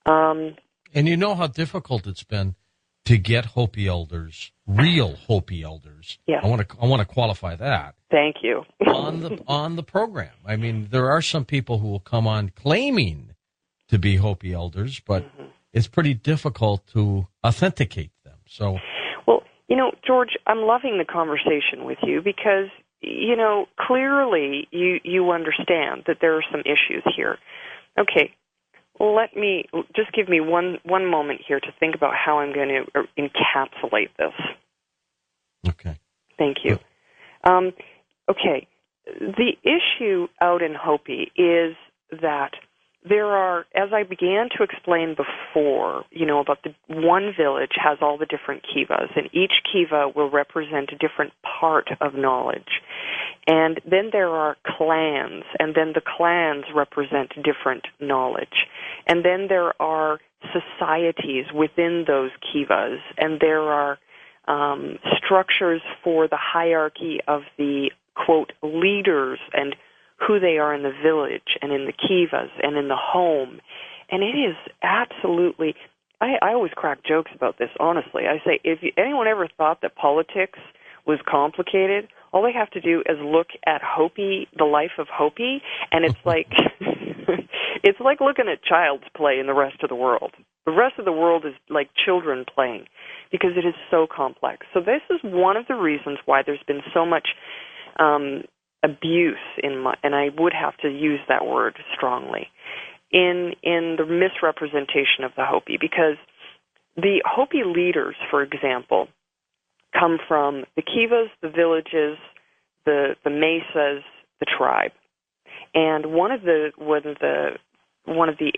And you know how difficult it's been to get Hopi elders, real Hopi elders. Yes. I want to qualify that. Thank you. on the program. I mean, there are some people who will come on claiming to be Hopi elders, but it's pretty difficult to authenticate them. So, well, George, I'm loving the conversation with you because clearly you understand that there are some issues here. Okay. Just give me one moment here to think about how I'm going to encapsulate this. Okay. Thank you. Okay. The issue out in Hopi is that there are, as I began to explain before, about the one village has all the different kivas, and each kiva will represent a different part of knowledge. And then there are clans, and then the clans represent different knowledge. And then there are societies within those kivas, and there are structures for the hierarchy of the, quote, leaders and who they are in the village and in the kivas and in the home. And it is absolutely, I always crack jokes about this, honestly. I say, if anyone ever thought that politics was complicated, all they have to do is look at Hopi, the life of Hopi, and it's like it's like looking at child's play in the rest of the world. The rest of the world is like children playing because it is so complex. So this is one of the reasons why there's been so much abuse and I would have to use that word strongly, in the misrepresentation of the Hopi, because the Hopi leaders, for example, come from the kivas, the villages, the mesas, the tribe. And one of the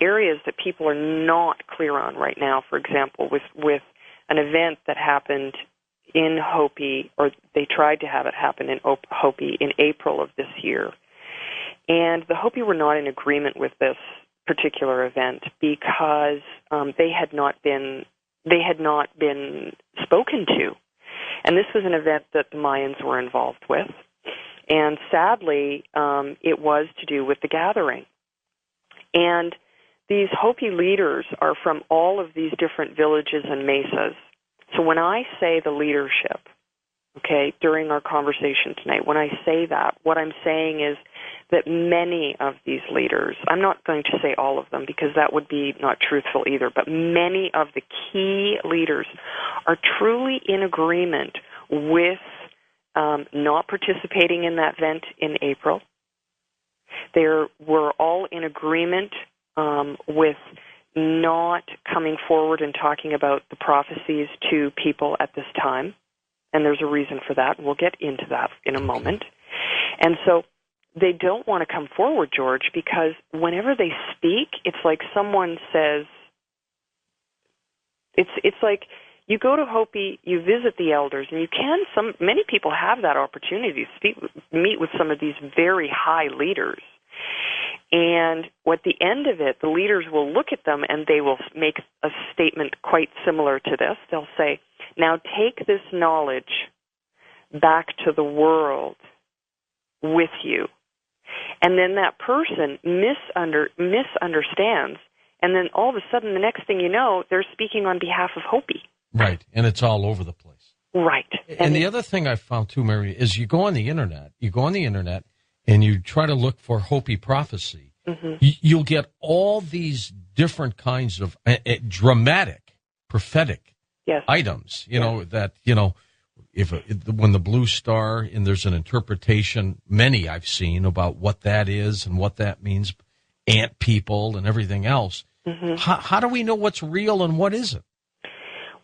areas that people are not clear on right now, for example, with an event that happened in Hopi, or they tried to have it happen in Hopi in April of this year. And the Hopi were not in agreement with this particular event because they had not been they had not been spoken to. And this was an event that the Mayans were involved with. And sadly, it was to do with the gathering. And these Hopi leaders are from all of these different villages and mesas. So when I say the leadership, okay, during our conversation tonight, when I say that, what I'm saying is that many of these leaders, I'm not going to say all of them because that would be not truthful either, but many of the key leaders are truly in agreement with not participating in that event in April. We're all in agreement with not coming forward and talking about the prophecies to people at this time. And there's a reason for that. We'll get into that in a moment. And so they don't want to come forward, George, because whenever they speak, it's like someone says, it's like you go to Hopi, you visit the elders, and many people have that opportunity to meet with some of these very high leaders. And at the end of it, the leaders will look at them and they will make a statement quite similar to this. They'll say, now take this knowledge back to the world with you. And then that person misunderstands, and then all of a sudden, the next thing you know, they're speaking on behalf of Hopi. Right, and it's all over the place. Right. And the other thing I found too, Mary, is you go on the internet, and you try to look for Hopi prophecy, you'll get all these different kinds of dramatic, prophetic items, when the blue star, and there's an interpretation, many I've seen, about what that is and what that means, ant people and everything else. How do we know what's real and what isn't?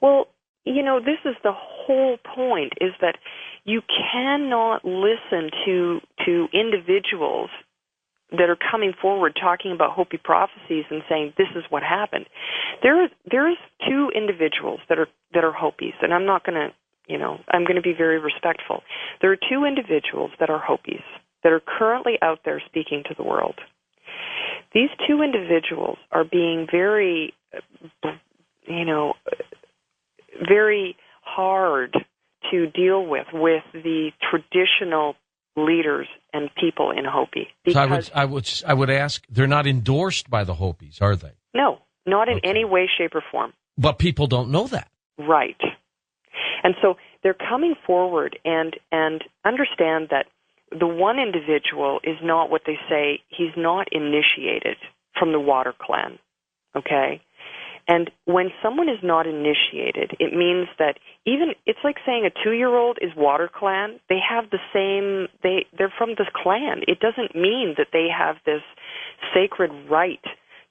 Well, this is the whole point, is that you cannot listen to individuals that are coming forward talking about Hopi prophecies and saying this is what happened. There's two individuals that are Hopis, and I'm not going to, I'm going to be very respectful. There are two individuals that are Hopis that are currently out there speaking to the world. These two individuals are being very, very hard to deal with the traditional leaders and people in Hopi. So I would ask, they're not endorsed by the Hopis, are they? No, not in any way, shape, or form. But people don't know that. Right. And so they're coming forward and understand that the one individual is not what they say. He's not initiated from the water clan, okay? And when someone is not initiated, it means that it's like saying a 2-year-old is water clan. They have the same, they're from this clan. It doesn't mean that they have this sacred right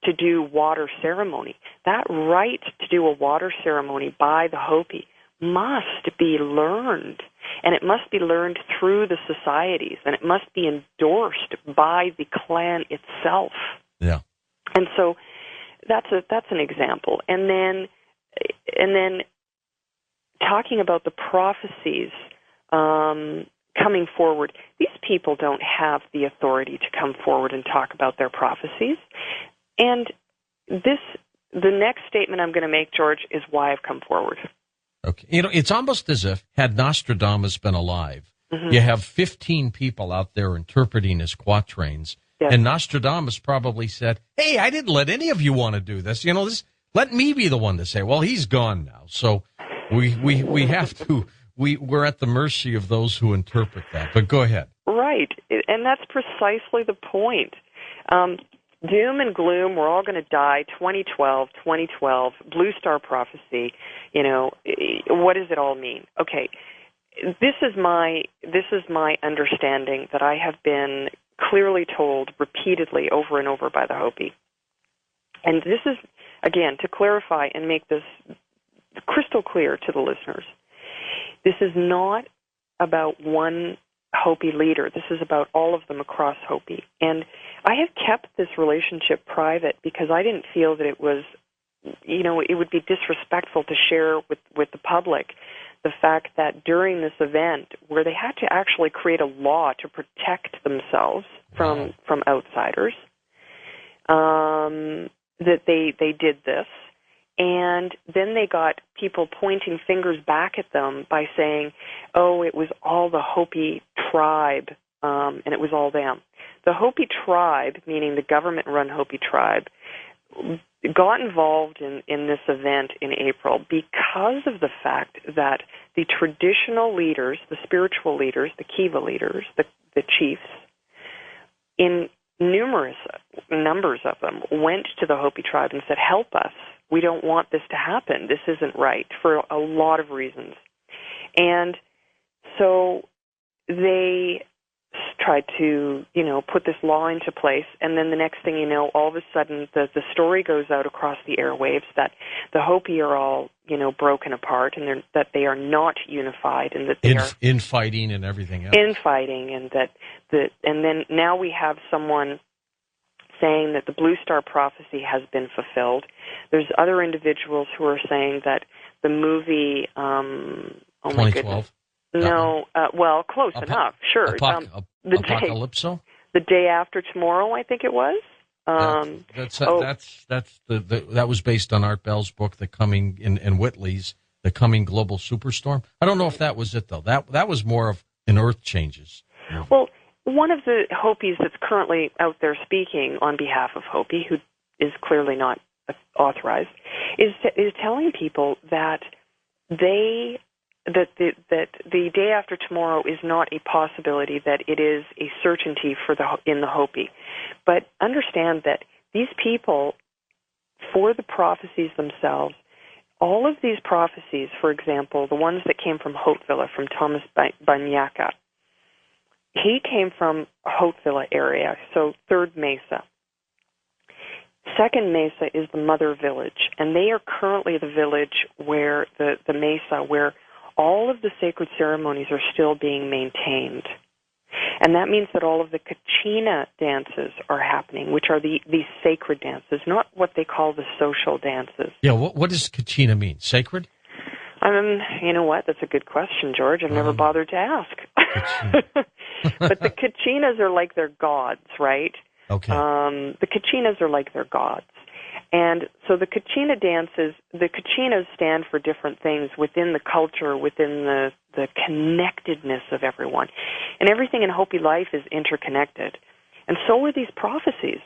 to do water ceremony. That right to do a water ceremony by the Hopi must be learned, and it must be learned through the societies, and it must be endorsed by the clan itself. Yeah. And so that's an example. And then talking about the prophecies coming forward, these people don't have the authority to come forward and talk about their prophecies. And the next statement I'm going to make, George, is why I've come forward. Okay. It's almost as if, had Nostradamus been alive, you have 15 people out there interpreting his quatrains, and Nostradamus probably said, hey, I didn't let any of you want to do this. Let me be the one to say, well, he's gone now. So we have to, we're at the mercy of those who interpret that. But go ahead. Right. And that's precisely the point. Doom and gloom, we're all going to die, 2012, Blue Star Prophecy, what does it all mean? Okay, this is my understanding that I have been clearly told repeatedly over and over by the Hopi. And this is, again, to clarify and make this crystal clear to the listeners, this is not about one Hopi leader. This is about all of them across Hopi. And I have kept this relationship private because I didn't feel that it was, it would be disrespectful to share with the public the fact that during this event, where they had to actually create a law to protect themselves from outsiders, that they did this. And then they got people pointing fingers back at them by saying, oh, it was all the Hopi tribe, and it was all them. The Hopi tribe, meaning the government-run Hopi tribe, got involved in this event in April because of the fact that the traditional leaders, the spiritual leaders, the Kiva leaders, the chiefs, in numerous numbers of them, went to the Hopi tribe and said, help us. We don't want this to happen. This isn't right, for a lot of reasons. And so they tried to, put this law into place, and then the next thing you know, all of a sudden the story goes out across the airwaves that the Hopi are all, broken apart, and that they are not unified, and that they are infighting and everything else. Infighting, and and then now we have someone saying that the Blue Star prophecy has been fulfilled. There's other individuals who are saying that the movie, oh my goodness. No, well, close enough, sure. Apocalypso? The Day After Tomorrow, I think it was. That was based on Art Bell's book, The Coming, and Whitley's The Coming Global Superstorm. I don't know if that was it, though. That was more of an Earth Changes. Well, one of the Hopis that's currently out there speaking on behalf of Hopi, who is clearly not authorized, is telling people that the day after tomorrow is not a possibility, that it is a certainty in the Hopi. But understand that these people, for the prophecies themselves, all of these prophecies, for example, the ones that came from Hautevilla, from Thomas Banyaka, he came from Hautevilla area, so Third Mesa. Second Mesa is the mother village, and they are currently the village where the Mesa, where all of the sacred ceremonies are still being maintained. And that means that all of the Kachina dances are happening, which are these sacred dances, not what they call the social dances. Yeah, what does Kachina mean? Sacred? You know what? That's a good question, George. I've never bothered to ask. But the Kachinas are like their gods, right? Okay. The Kachinas are like their gods. And so the Kachina dances, the Kachinas stand for different things within the culture, within the connectedness of everyone. And everything in Hopi life is interconnected. And so are these prophecies.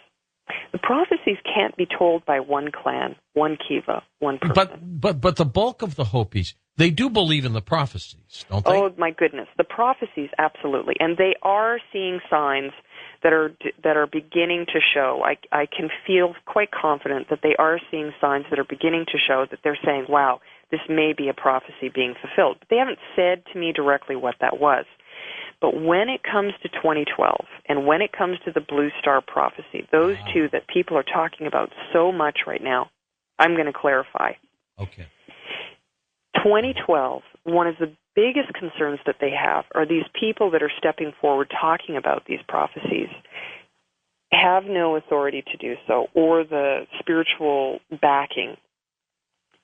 The prophecies can't be told by one clan, one Kiva, one person. But the bulk of the Hopis, they do believe in the prophecies, don't they? Oh, my goodness. The prophecies, absolutely. And they are seeing signs that are beginning to show. I can feel quite confident that they are seeing signs that are beginning to show that they're saying, wow, this may be a prophecy being fulfilled. But they haven't said to me directly what that was. But when it comes to 2012 and when it comes to the Blue Star prophecy, those two that people are talking about so much right now, I'm going to clarify. Okay. 2012, one of the biggest concerns that they have are these people that are stepping forward talking about these prophecies have no authority to do so or the spiritual backing.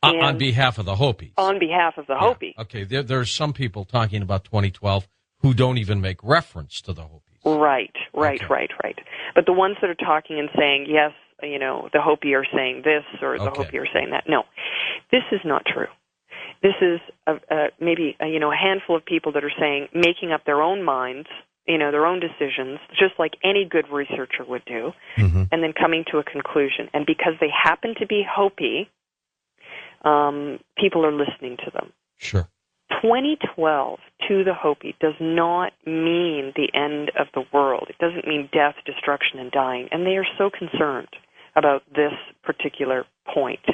On behalf of the Hopis. On behalf of the Hopi. Okay, there's some people talking about 2012 who don't even make reference to the Hopis. Right. Okay. But the ones that are talking and saying, yes, the Hopi are saying this or the Hopi are saying that. No, this is not true. This is maybe a handful of people that are saying, making up their own minds, their own decisions, just like any good researcher would do, and then coming to a conclusion. And because they happen to be Hopi, people are listening to them. Sure. 2012 to the Hopi does not mean the end of the world. It doesn't mean death, destruction, and dying. And they are so concerned about this particular point.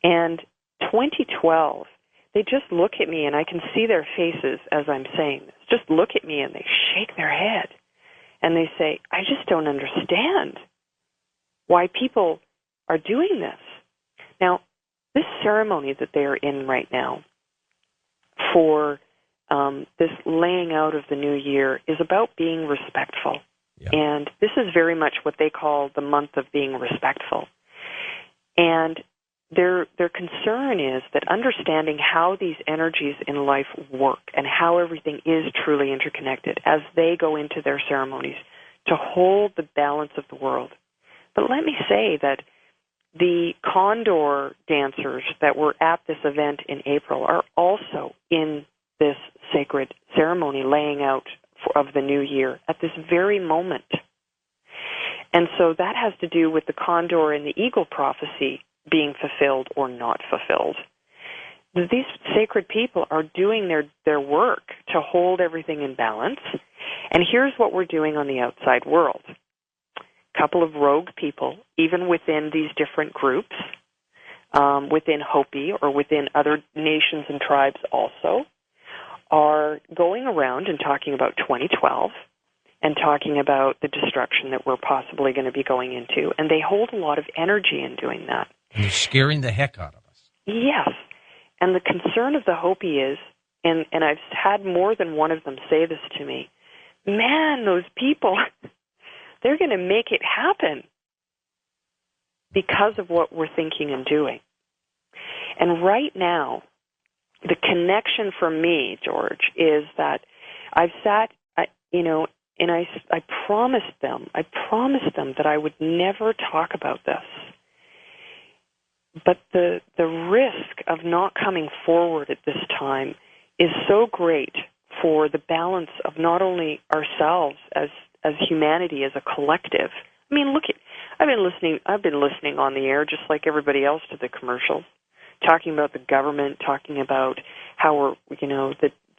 And 2012, they just look at me, and I can see their faces as I'm saying this. Just look at me, and they shake their head. And they say, I just don't understand why people are doing this. Now, this ceremony that they are in right now for this laying out of the new year is about being respectful. Yeah. And this is very much what they call the month of being respectful. And their concern is that understanding how these energies in life work and how everything is truly interconnected as they go into their ceremonies to hold the balance of the world. But let me say that the condor dancers that were at this event in April are also in this sacred ceremony laying out of the new year at this very moment. And so that has to do with the condor and the eagle prophecy being fulfilled or not fulfilled. These sacred people are doing their work to hold everything in balance. And here's what we're doing on the outside world. A couple of rogue people, even within these different groups, within Hopi or within other nations and tribes also, are going around and talking about 2012 and talking about the destruction that we're possibly going to be going into. And they hold a lot of energy in doing that. And they're scaring the heck out of us. Yes. And the concern of the Hopi is, and I've had more than one of them say this to me, man, those people, they're going to make it happen because of what we're thinking and doing. And right now, the connection for me, George, is that I've sat, and I promised them that I would never talk about this. But the risk of not coming forward at this time is so great for the balance of not only ourselves as humanity, as a collective. I mean, I've been listening on the air just like everybody else to the commercials, talking about the government, talking about how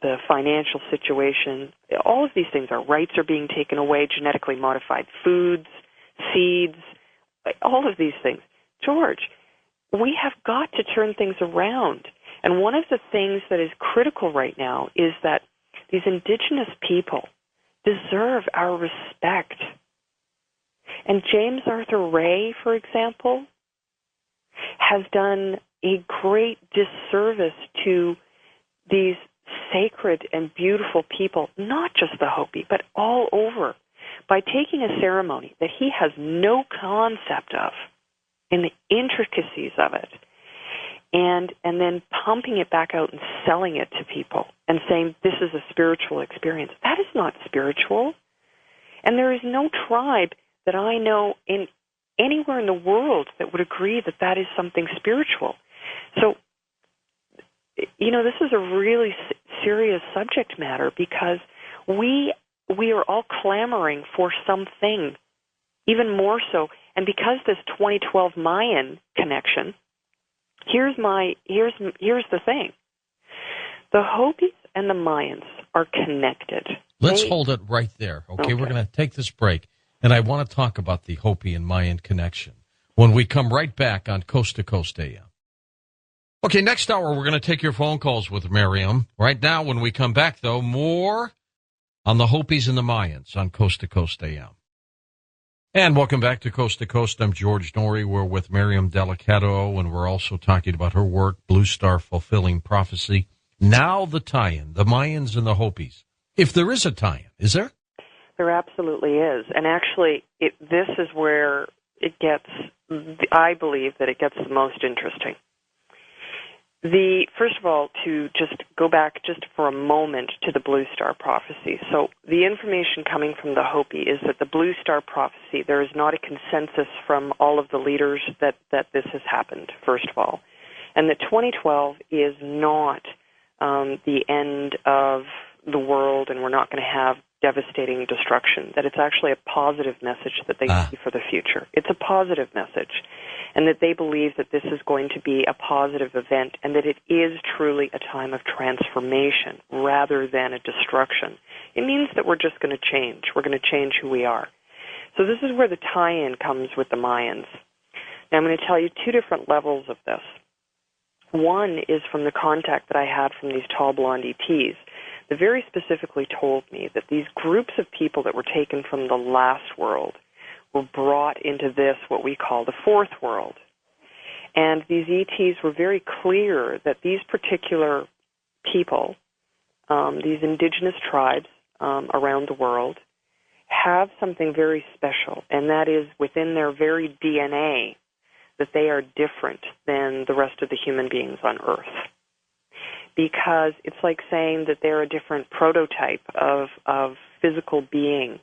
the financial situation, all of these things, our rights are being taken away, genetically modified foods, seeds, all of these things. George, we have got to turn things around. And one of the things that is critical right now is that these indigenous people deserve our respect. And James Arthur Ray, for example, has done a great disservice to these sacred and beautiful people, not just the Hopi, but all over, by taking a ceremony that he has no concept of in the intricacies of it, and then pumping it back out and selling it to people and saying this is a spiritual experience. That is not spiritual. And there is no tribe that I know in anywhere in the world that would agree that that is something spiritual. So, this is a really serious subject matter because we are all clamoring for something, even more so. And because this 2012 Mayan connection, here's the thing. The Hopis and the Mayans are connected. Let's hold it right there. Okay, we're going to take this break, and I want to talk about the Hopi and Mayan connection when we come right back on Coast to Coast AM. Okay, next hour we're going to take your phone calls with Miriam. Right now, when we come back, though, more on the Hopis and the Mayans on Coast to Coast AM. And welcome back to Coast to Coast. I'm George Norrie. We're with Miriam Delicato, and we're also talking about her work, Blue Star Fulfilling Prophecy. Now the tie-in, the Mayans and the Hopis. If there is a tie-in, is there? There absolutely is. And actually, this is where I believe that it gets the most interesting. First of all, to just go back just for a moment to the Blue Star Prophecy. So the information coming from the Hopi is that the Blue Star Prophecy, there is not a consensus from all of the leaders that this has happened, first of all. And that 2012 is not the end of the world and we're not going to have devastating destruction, that it's actually a positive message that they see for the future. It's a positive message, and that they believe that this is going to be a positive event and that it is truly a time of transformation rather than a destruction. It means that we're just going to change. We're going to change who we are. So this is where the tie-in comes with the Mayans. Now I'm going to tell you two different levels of this. One is from the contact that I had from these tall blonde ETs. They very specifically told me that these groups of people that were taken from the last world were brought into this, what we call the fourth world. And these ETs were very clear that these particular people, these indigenous tribes around the world, have something very special, and that is within their very DNA that they are different than the rest of the human beings on Earth. Because it's like saying that they're a different prototype of physical being.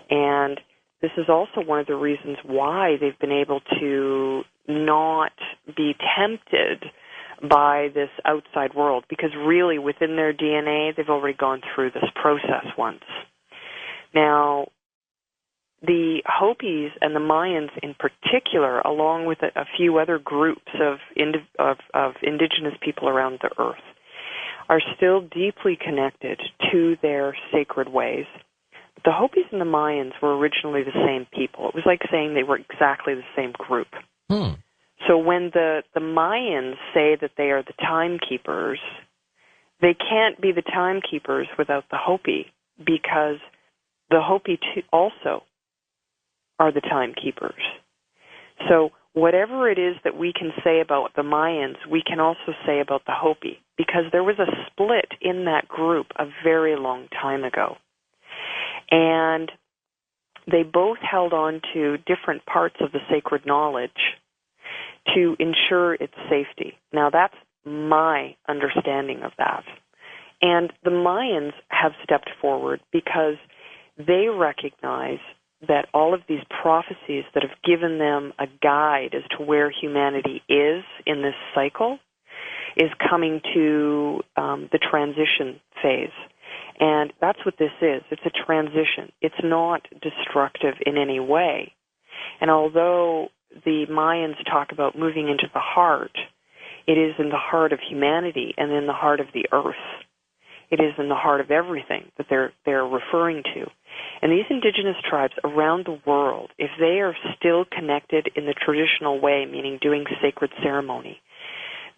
And this is also one of the reasons why they've been able to not be tempted by this outside world, because really within their DNA, they've already gone through this process once. Now, the Hopis and the Mayans in particular, along with a few other groups of indigenous people around the earth, are still deeply connected to their sacred ways. The Hopis and the Mayans were originally the same people. It was like saying they were exactly the same group. So when the Mayans say that they are the timekeepers, they can't be the timekeepers without the Hopi, because the Hopi also are the timekeepers. So whatever it is that we can say about the Mayans, we can also say about the Hopi, because there was a split in that group a very long time ago. And they both held on to different parts of the sacred knowledge to ensure its safety. Now, that's my understanding of that. And the Mayans have stepped forward because they recognize that all of these prophecies that have given them a guide as to where humanity is in this cycle is coming to the transition phase. And that's what this is. It's a transition. It's not destructive in any way. And although the Mayans talk about moving into the heart, it is in the heart of humanity and in the heart of the earth. It is in the heart of everything that they're referring to. And these indigenous tribes around the world, if they are still connected in the traditional way, meaning doing sacred ceremony,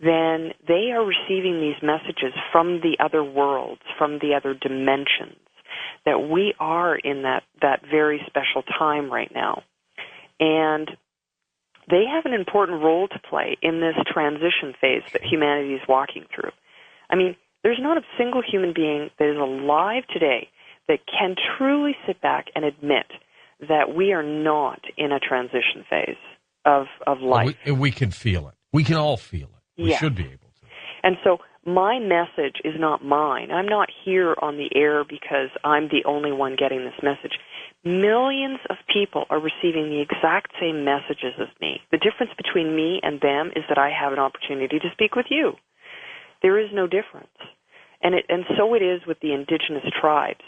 then they are receiving these messages from the other worlds, from the other dimensions, that we are in that very special time right now. And they have an important role to play in this transition phase that humanity is walking through. I mean, there's not a single human being that is alive today that can truly sit back and admit that we are not in a transition phase of life. We can feel it. We can all feel it. We should be able to. And so my message is not mine. I'm not here on the air because I'm the only one getting this message. Millions of people are receiving the exact same messages as me. The difference between me and them is that I have an opportunity to speak with you. There is no difference. And so it is with the indigenous tribes.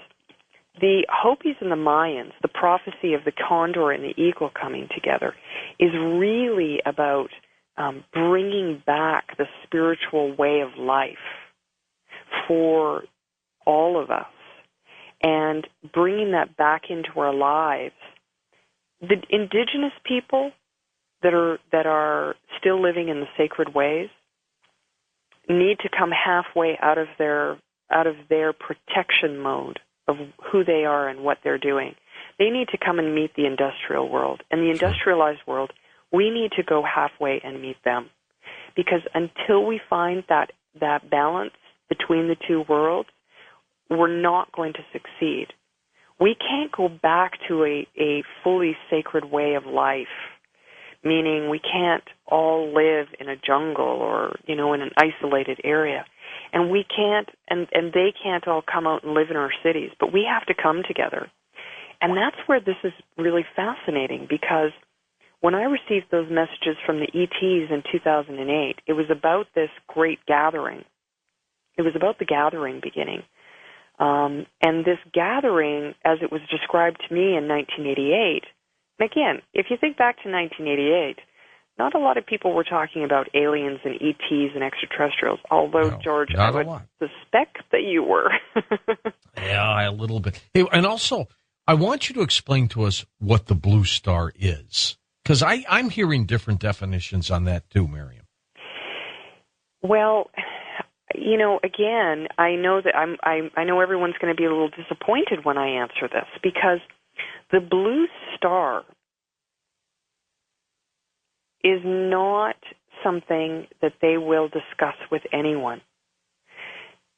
The Hopis and the Mayans, the prophecy of the condor and the eagle coming together, is really about bringing back the spiritual way of life for all of us and bringing that back into our lives. The indigenous people that are still living in the sacred ways need to come halfway out of their protection mode of who they are and what they're doing. They need to come and meet the industrial world. And the industrialized world, we need to go halfway and meet them. Because until we find that balance between the two worlds, we're not going to succeed. We can't go back to a fully sacred way of life, meaning we can't all live in a jungle or, in an isolated area. And we can't, and they can't all come out and live in our cities, but we have to come together. And that's where this is really fascinating, because when I received those messages from the ETs in 2008, it was about this great gathering. It was about the gathering beginning. And this gathering, as it was described to me in 1988, and again, if you think back to 1988, not a lot of people were talking about aliens and ETs and extraterrestrials, although, no, George, I would suspect that you were. Yeah, a little bit. Hey, and also, I want you to explain to us what the blue star is, because I'm hearing different definitions on that too, Miriam. Well, again, I know that I know everyone's going to be a little disappointed when I answer this, because the blue star is not something that they will discuss with anyone,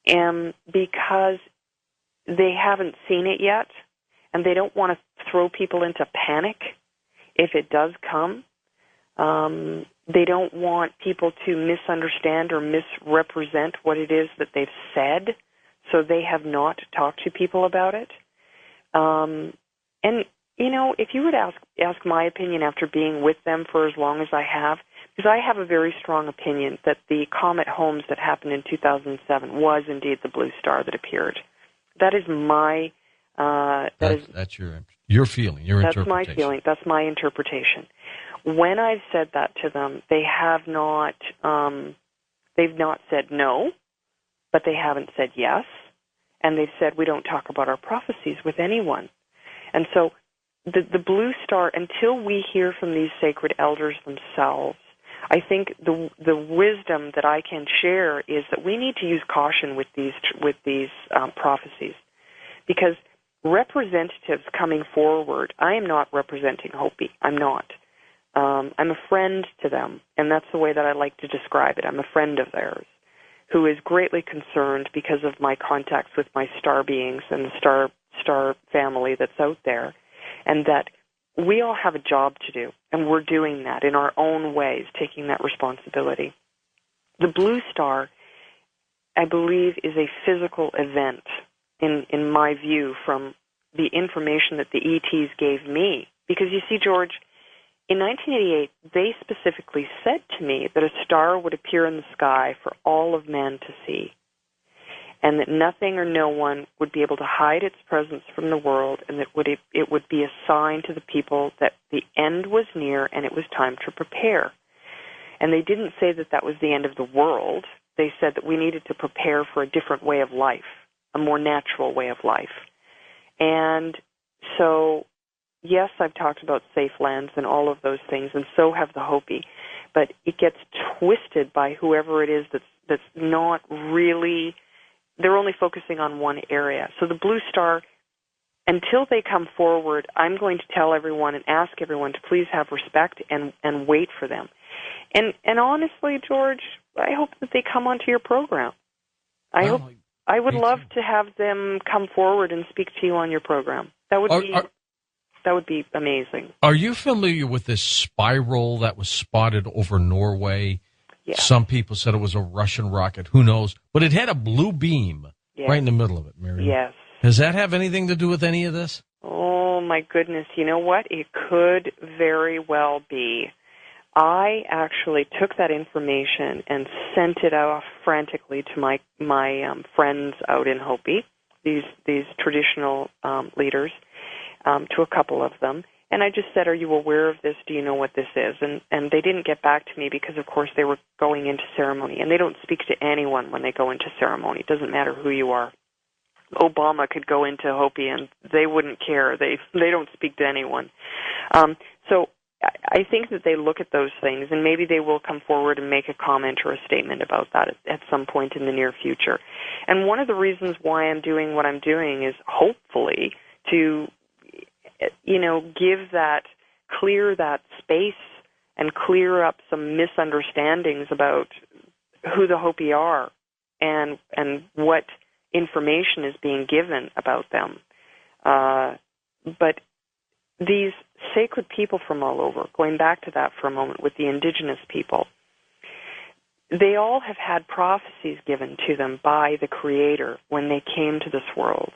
because they haven't seen it yet, and they don't want to throw people into panic if it does come. They don't want people to misunderstand or misrepresent what it is that they've said, so they have not talked to people about it. And if you would ask my opinion after being with them for as long as I have, I have a very strong opinion that the comet Holmes that happened in 2007 was indeed the blue star that appeared. That is my that's your feeling, your that's interpretation. my feeling. That's my interpretation. When I've said that to them, they have not. They've not said no, but they haven't said yes, and they've said we don't talk about our prophecies with anyone. And so, the blue star, until we hear from these sacred elders themselves, I think the wisdom that I can share is that we need to use caution with these prophecies, because representatives coming forward, I am not representing Hopi. I'm not. I'm a friend to them, and that's the way that I like to describe it. I'm a friend of theirs who is greatly concerned because of my contacts with my star beings and the star family that's out there, and that we all have a job to do, and we're doing that in our own ways, taking that responsibility. The blue star, I believe, is a physical event, in my view, from the information that the ETs gave me. Because you see, George, in 1988, they specifically said to me that a star would appear in the sky for all of man to see, and that nothing or no one would be able to hide its presence from the world, and that it would be a sign to the people that the end was near and it was time to prepare. And they didn't say that that was the end of the world. They said that we needed to prepare for a different way of life, a more natural way of life. And so, yes, I've talked about safe lands and all of those things, and so have the Hopi, but it gets twisted by whoever it is that's not really, they're only focusing on one area. So the blue star, until they come forward, I'm going to tell everyone and ask everyone to please have respect and wait for them. And honestly, George, I hope that they come onto your program. I would love to have them come forward and speak to you on your program. That would be amazing. Are you familiar with this spiral that was spotted over Norway? Yes. Some people said it was a Russian rocket. Who knows? But it had a blue beam right in the middle of it, Miriam. Yes. Does that have anything to do with any of this? Oh, my goodness. You know what? It could very well be. I actually took that information and sent it off frantically to my friends out in Hopi, these traditional leaders, to a couple of them. And I just said, are you aware of this? Do you know what this is? And they didn't get back to me because, of course, they were going into ceremony. And they don't speak to anyone when they go into ceremony. It doesn't matter who you are. Obama could go into Hopi and they wouldn't care. They don't speak to anyone. So I think that they look at those things, and maybe they will come forward and make a comment or a statement about that at some point in the near future. And one of the reasons why I'm doing what I'm doing is hopefully to, clear that space and clear up some misunderstandings about who the Hopi are and what information is being given about them. But these sacred people from all over, going back to that for a moment with the indigenous people, they all have had prophecies given to them by the Creator when they came to this world.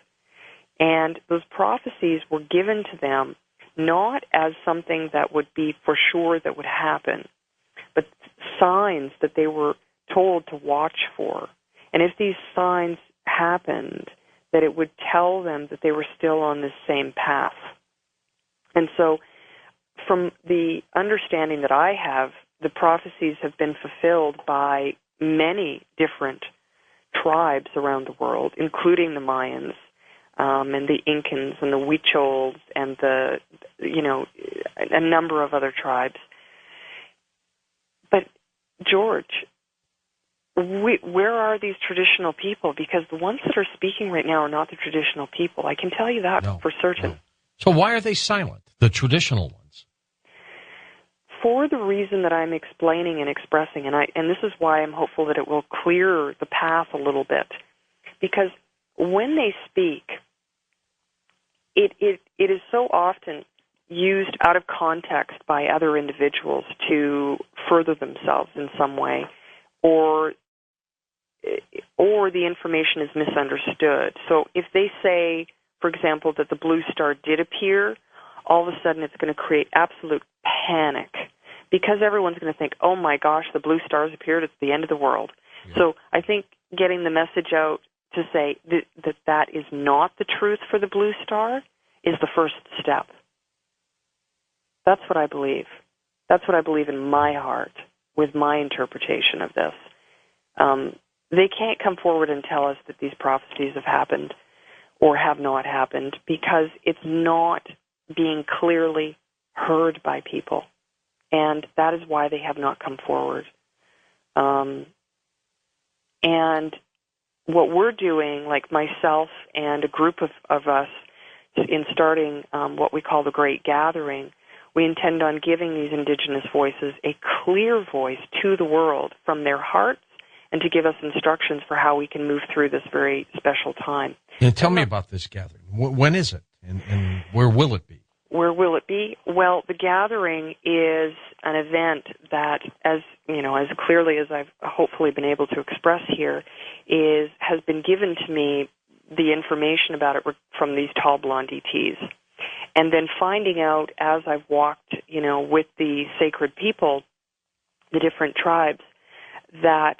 And those prophecies were given to them not as something that would be for sure that would happen, but signs that they were told to watch for. And if these signs happened, that it would tell them that they were still on this same path. And so from the understanding that I have, the prophecies have been fulfilled by many different tribes around the world, including the Mayans, and the Incans and the Huichols and a number of other tribes. But, George, where are these traditional people? Because the ones that are speaking right now are not the traditional people. I can tell you that for certain. No. So why are they silent, the traditional ones? For the reason that I'm explaining and expressing, and this is why I'm hopeful that it will clear the path a little bit. Because when they speak, it is so often used out of context by other individuals to further themselves in some way, or the information is misunderstood. So if they say, for example, that the blue star did appear, all of a sudden it's going to create absolute panic because everyone's going to think, oh my gosh, the blue stars appeared, it's the end of the world. Yeah. So I think getting the message out to say that is not the truth for the blue star is the first step. That's what I believe. That's what I believe in my heart with my interpretation of this. They can't come forward and tell us that these prophecies have happened or have not happened because it's not being clearly heard by people. And that is why they have not come forward. And what we're doing, like myself and a group of us, in starting what we call the Great Gathering, we intend on giving these indigenous voices a clear voice to the world from their hearts and to give us instructions for how we can move through this very special time. And tell me about this gathering. When is it, and where will it be? Where will it be? Well, the gathering is an event that, as you know, as clearly as I've hopefully been able to express here, has been given to me, the information about it from these tall blonde ETs. And then finding out as I've walked, with the sacred people, the different tribes, that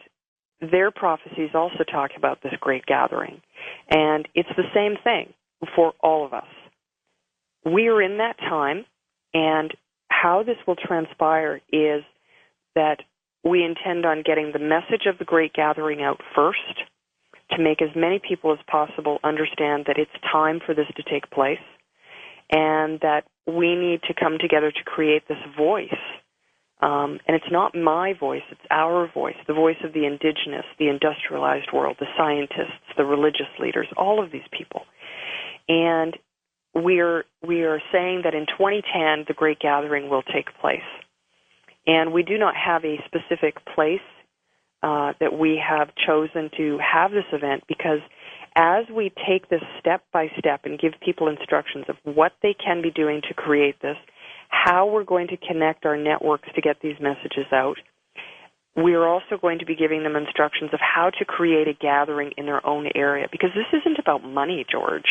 their prophecies also talk about this great gathering. And it's the same thing for all of us. We are in that time, and how this will transpire is that we intend on getting the message of the great gathering out first to make as many people as possible understand that it's time for this to take place and that we need to come together to create this voice. And it's not my voice, it's our voice, the voice of the indigenous, the industrialized world, the scientists, the religious leaders, all of these people. And we are saying that in 2010, the Great Gathering will take place. And we do not have a specific place that we have chosen to have this event, because as we take this step by step and give people instructions of what they can be doing to create this, how we're going to connect our networks to get these messages out, we are also going to be giving them instructions of how to create a gathering in their own area. Because this isn't about money, George.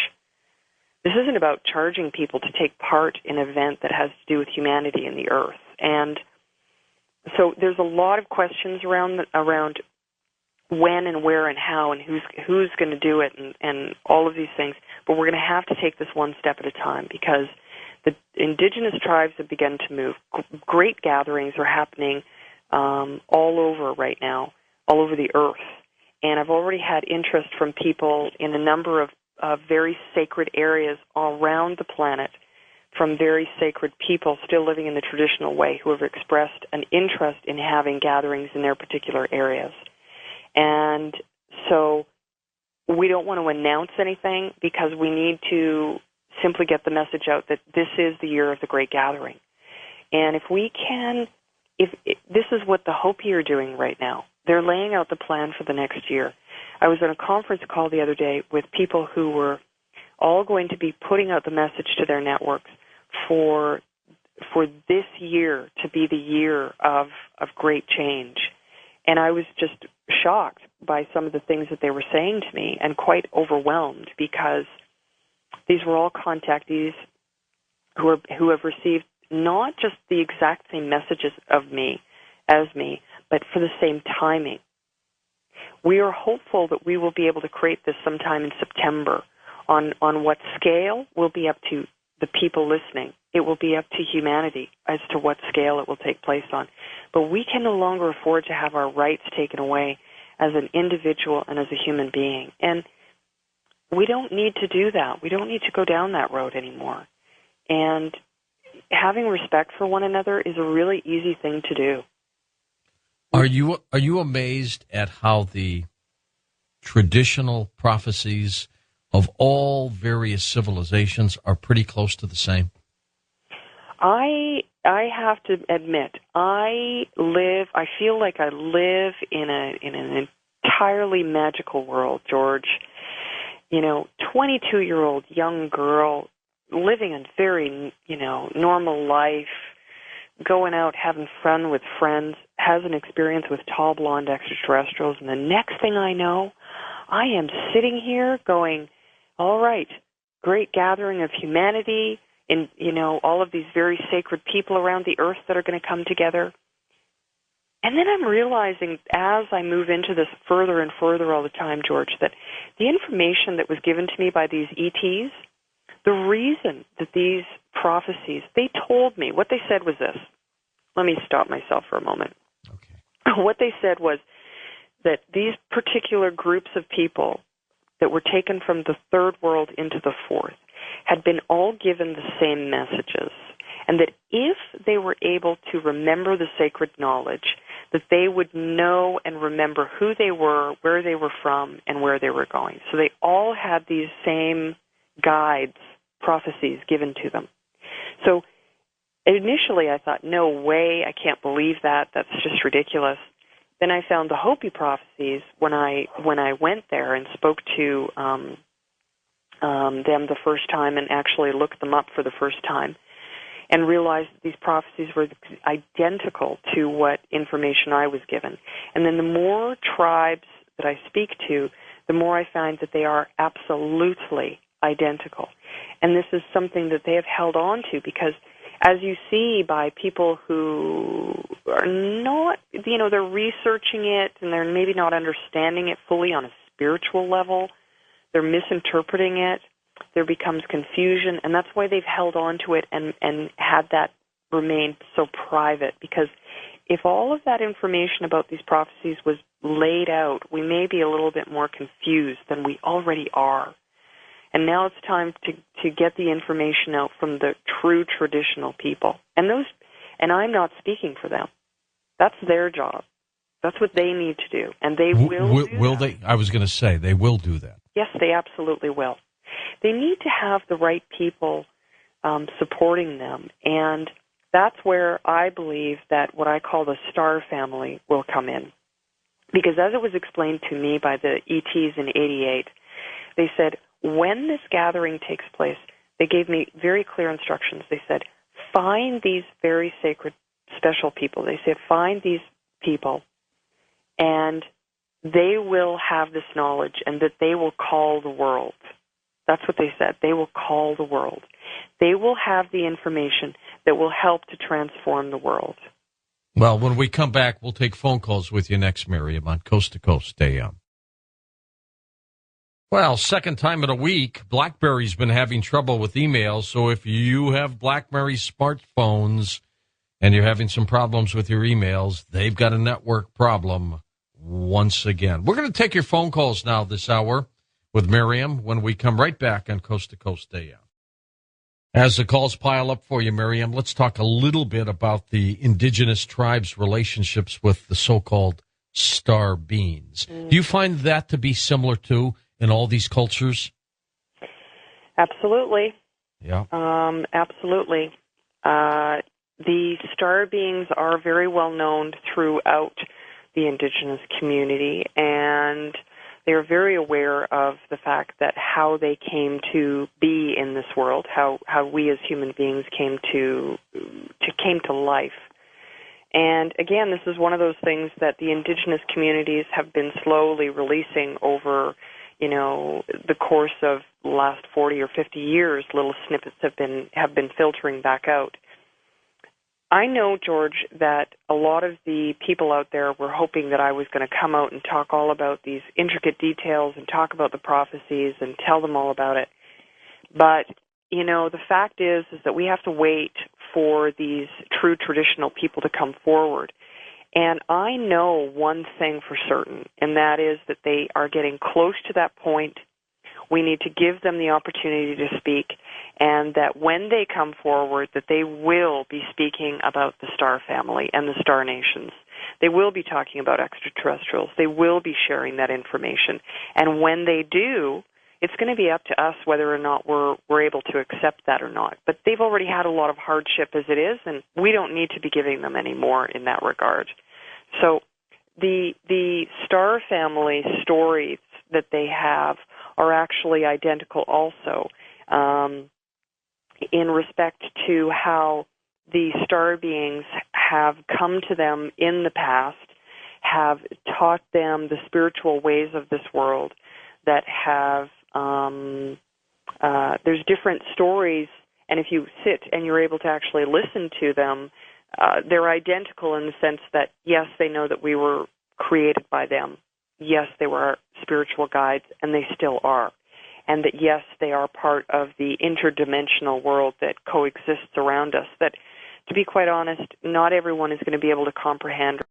This isn't about charging people to take part in an event that has to do with humanity and the earth. And so there's a lot of questions around when and where and how and who's going to do it and all of these things. But we're going to have to take this one step at a time, because the indigenous tribes have begun to move. Great gatherings are happening all over right now, all over the earth. And I've already had interest from people in a number of very sacred areas all around the planet, from very sacred people still living in the traditional way who have expressed an interest in having gatherings in their particular areas. And so we don't want to announce anything, because we need to simply get the message out that this is the year of the Great Gathering. And if this is what the Hopi are doing right now. They're laying out the plan for the next year. I was on a conference call the other day with people who were all going to be putting out the message to their networks for this year to be the year of great change. And I was just shocked by some of the things that they were saying to me, and quite overwhelmed, because these were all contactees who have received not just the exact same messages as me, but for the same timing. We are hopeful that we will be able to create this sometime in September. On what scale will be up to the people listening. It will be up to humanity as to what scale it will take place on. But we can no longer afford to have our rights taken away as an individual and as a human being. And we don't need to do that. We don't need to go down that road anymore. And having respect for one another is a really easy thing to do. Are you amazed at how the traditional prophecies of all various civilizations are pretty close to the same? I have to admit, I feel like I live in an entirely magical world, George. 22-year-old young girl living a very, normal life, going out, having fun with friends, has an experience with tall, blonde extraterrestrials, and the next thing I know, I am sitting here going, all right, great gathering of humanity, in, all of these very sacred people around the earth that are going to come together. And then I'm realizing as I move into this further and further all the time, George, that the information that was given to me by these ETs, the reason that these prophecies, they told me, what they said was this. Let me stop myself for a moment. Okay. What they said was that these particular groups of people that were taken from the third world into the fourth had been all given the same messages, and that if they were able to remember the sacred knowledge, that they would know and remember who they were, where they were from, and where they were going. So they all had these same guides, prophecies given to them. So initially I thought, no way, I can't believe that. That's just ridiculous. Then I found the Hopi prophecies when I went there and spoke to them the first time and actually looked them up for the first time, and realized that these prophecies were identical to what information I was given. And then the more tribes that I speak to, the more I find that they are absolutely identical. And this is something that they have held on to, because as you see by people who are not, they're researching it and they're maybe not understanding it fully on a spiritual level, they're misinterpreting it, there becomes confusion, and that's why they've held on to it and had that remain so private. Because if all of that information about these prophecies was laid out, we may be a little bit more confused than we already are. And now it's time to get the information out from the true traditional people. And I'm not speaking for them. That's their job. That's what they need to do. And they will do will that. They? I was going to say, they will do that. Yes, they absolutely will. They need to have the right people supporting them. And that's where I believe that what I call the star family will come in. Because as it was explained to me by the ETs in 88, they said, when this gathering takes place, they gave me very clear instructions. They said, find these very sacred, special people. They said, find these people, and they will have this knowledge, and that they will call the world. That's what they said. They will call the world. They will have the information that will help to transform the world. Well, when we come back, we'll take phone calls with you next, Miriam, on Coast to Coast AM. Well, second time in a week, BlackBerry's been having trouble with emails. So if you have BlackBerry smartphones and you're having some problems with your emails, they've got a network problem once again. We're going to take your phone calls now this hour with Miriam when we come right back on Coast to Coast AM. As the calls pile up for you, Miriam, let's talk a little bit about the indigenous tribes' relationships with the so-called star beings. Do you find that to be similar to in all these cultures? Absolutely. Yeah. Absolutely. The star beings are very well known throughout the indigenous community, and they are very aware of the fact that how they came to be in this world, how we as human beings came to life. And again, this is one of those things that the indigenous communities have been slowly releasing over, the course of the last 40 or 50 years. Little snippets have been filtering back out. I know, George, that a lot of the people out there were hoping that I was going to come out and talk all about these intricate details and talk about the prophecies and tell them all about it. But, the fact is that we have to wait for these true traditional people to come forward. And I know one thing for certain, and that is that they are getting close to that point. We need to give them the opportunity to speak, and that when they come forward, that they will be speaking about the star family and the star nations. They will be talking about extraterrestrials. They will be sharing that information. And when they do, it's going to be up to us whether or not we're able to accept that or not. But they've already had a lot of hardship as it is, and we don't need to be giving them any more in that regard. So the star family stories that they have are actually identical also in respect to how the star beings have come to them in the past, have taught them the spiritual ways of this world, that have there's different stories And if you sit and you're able to actually listen to them, they're identical in the sense that, yes, they know that we were created by them. Yes, they were our spiritual guides, and they still are. And that, yes, they are part of the interdimensional world that coexists around us, that, to be quite honest, not everyone is going to be able to comprehend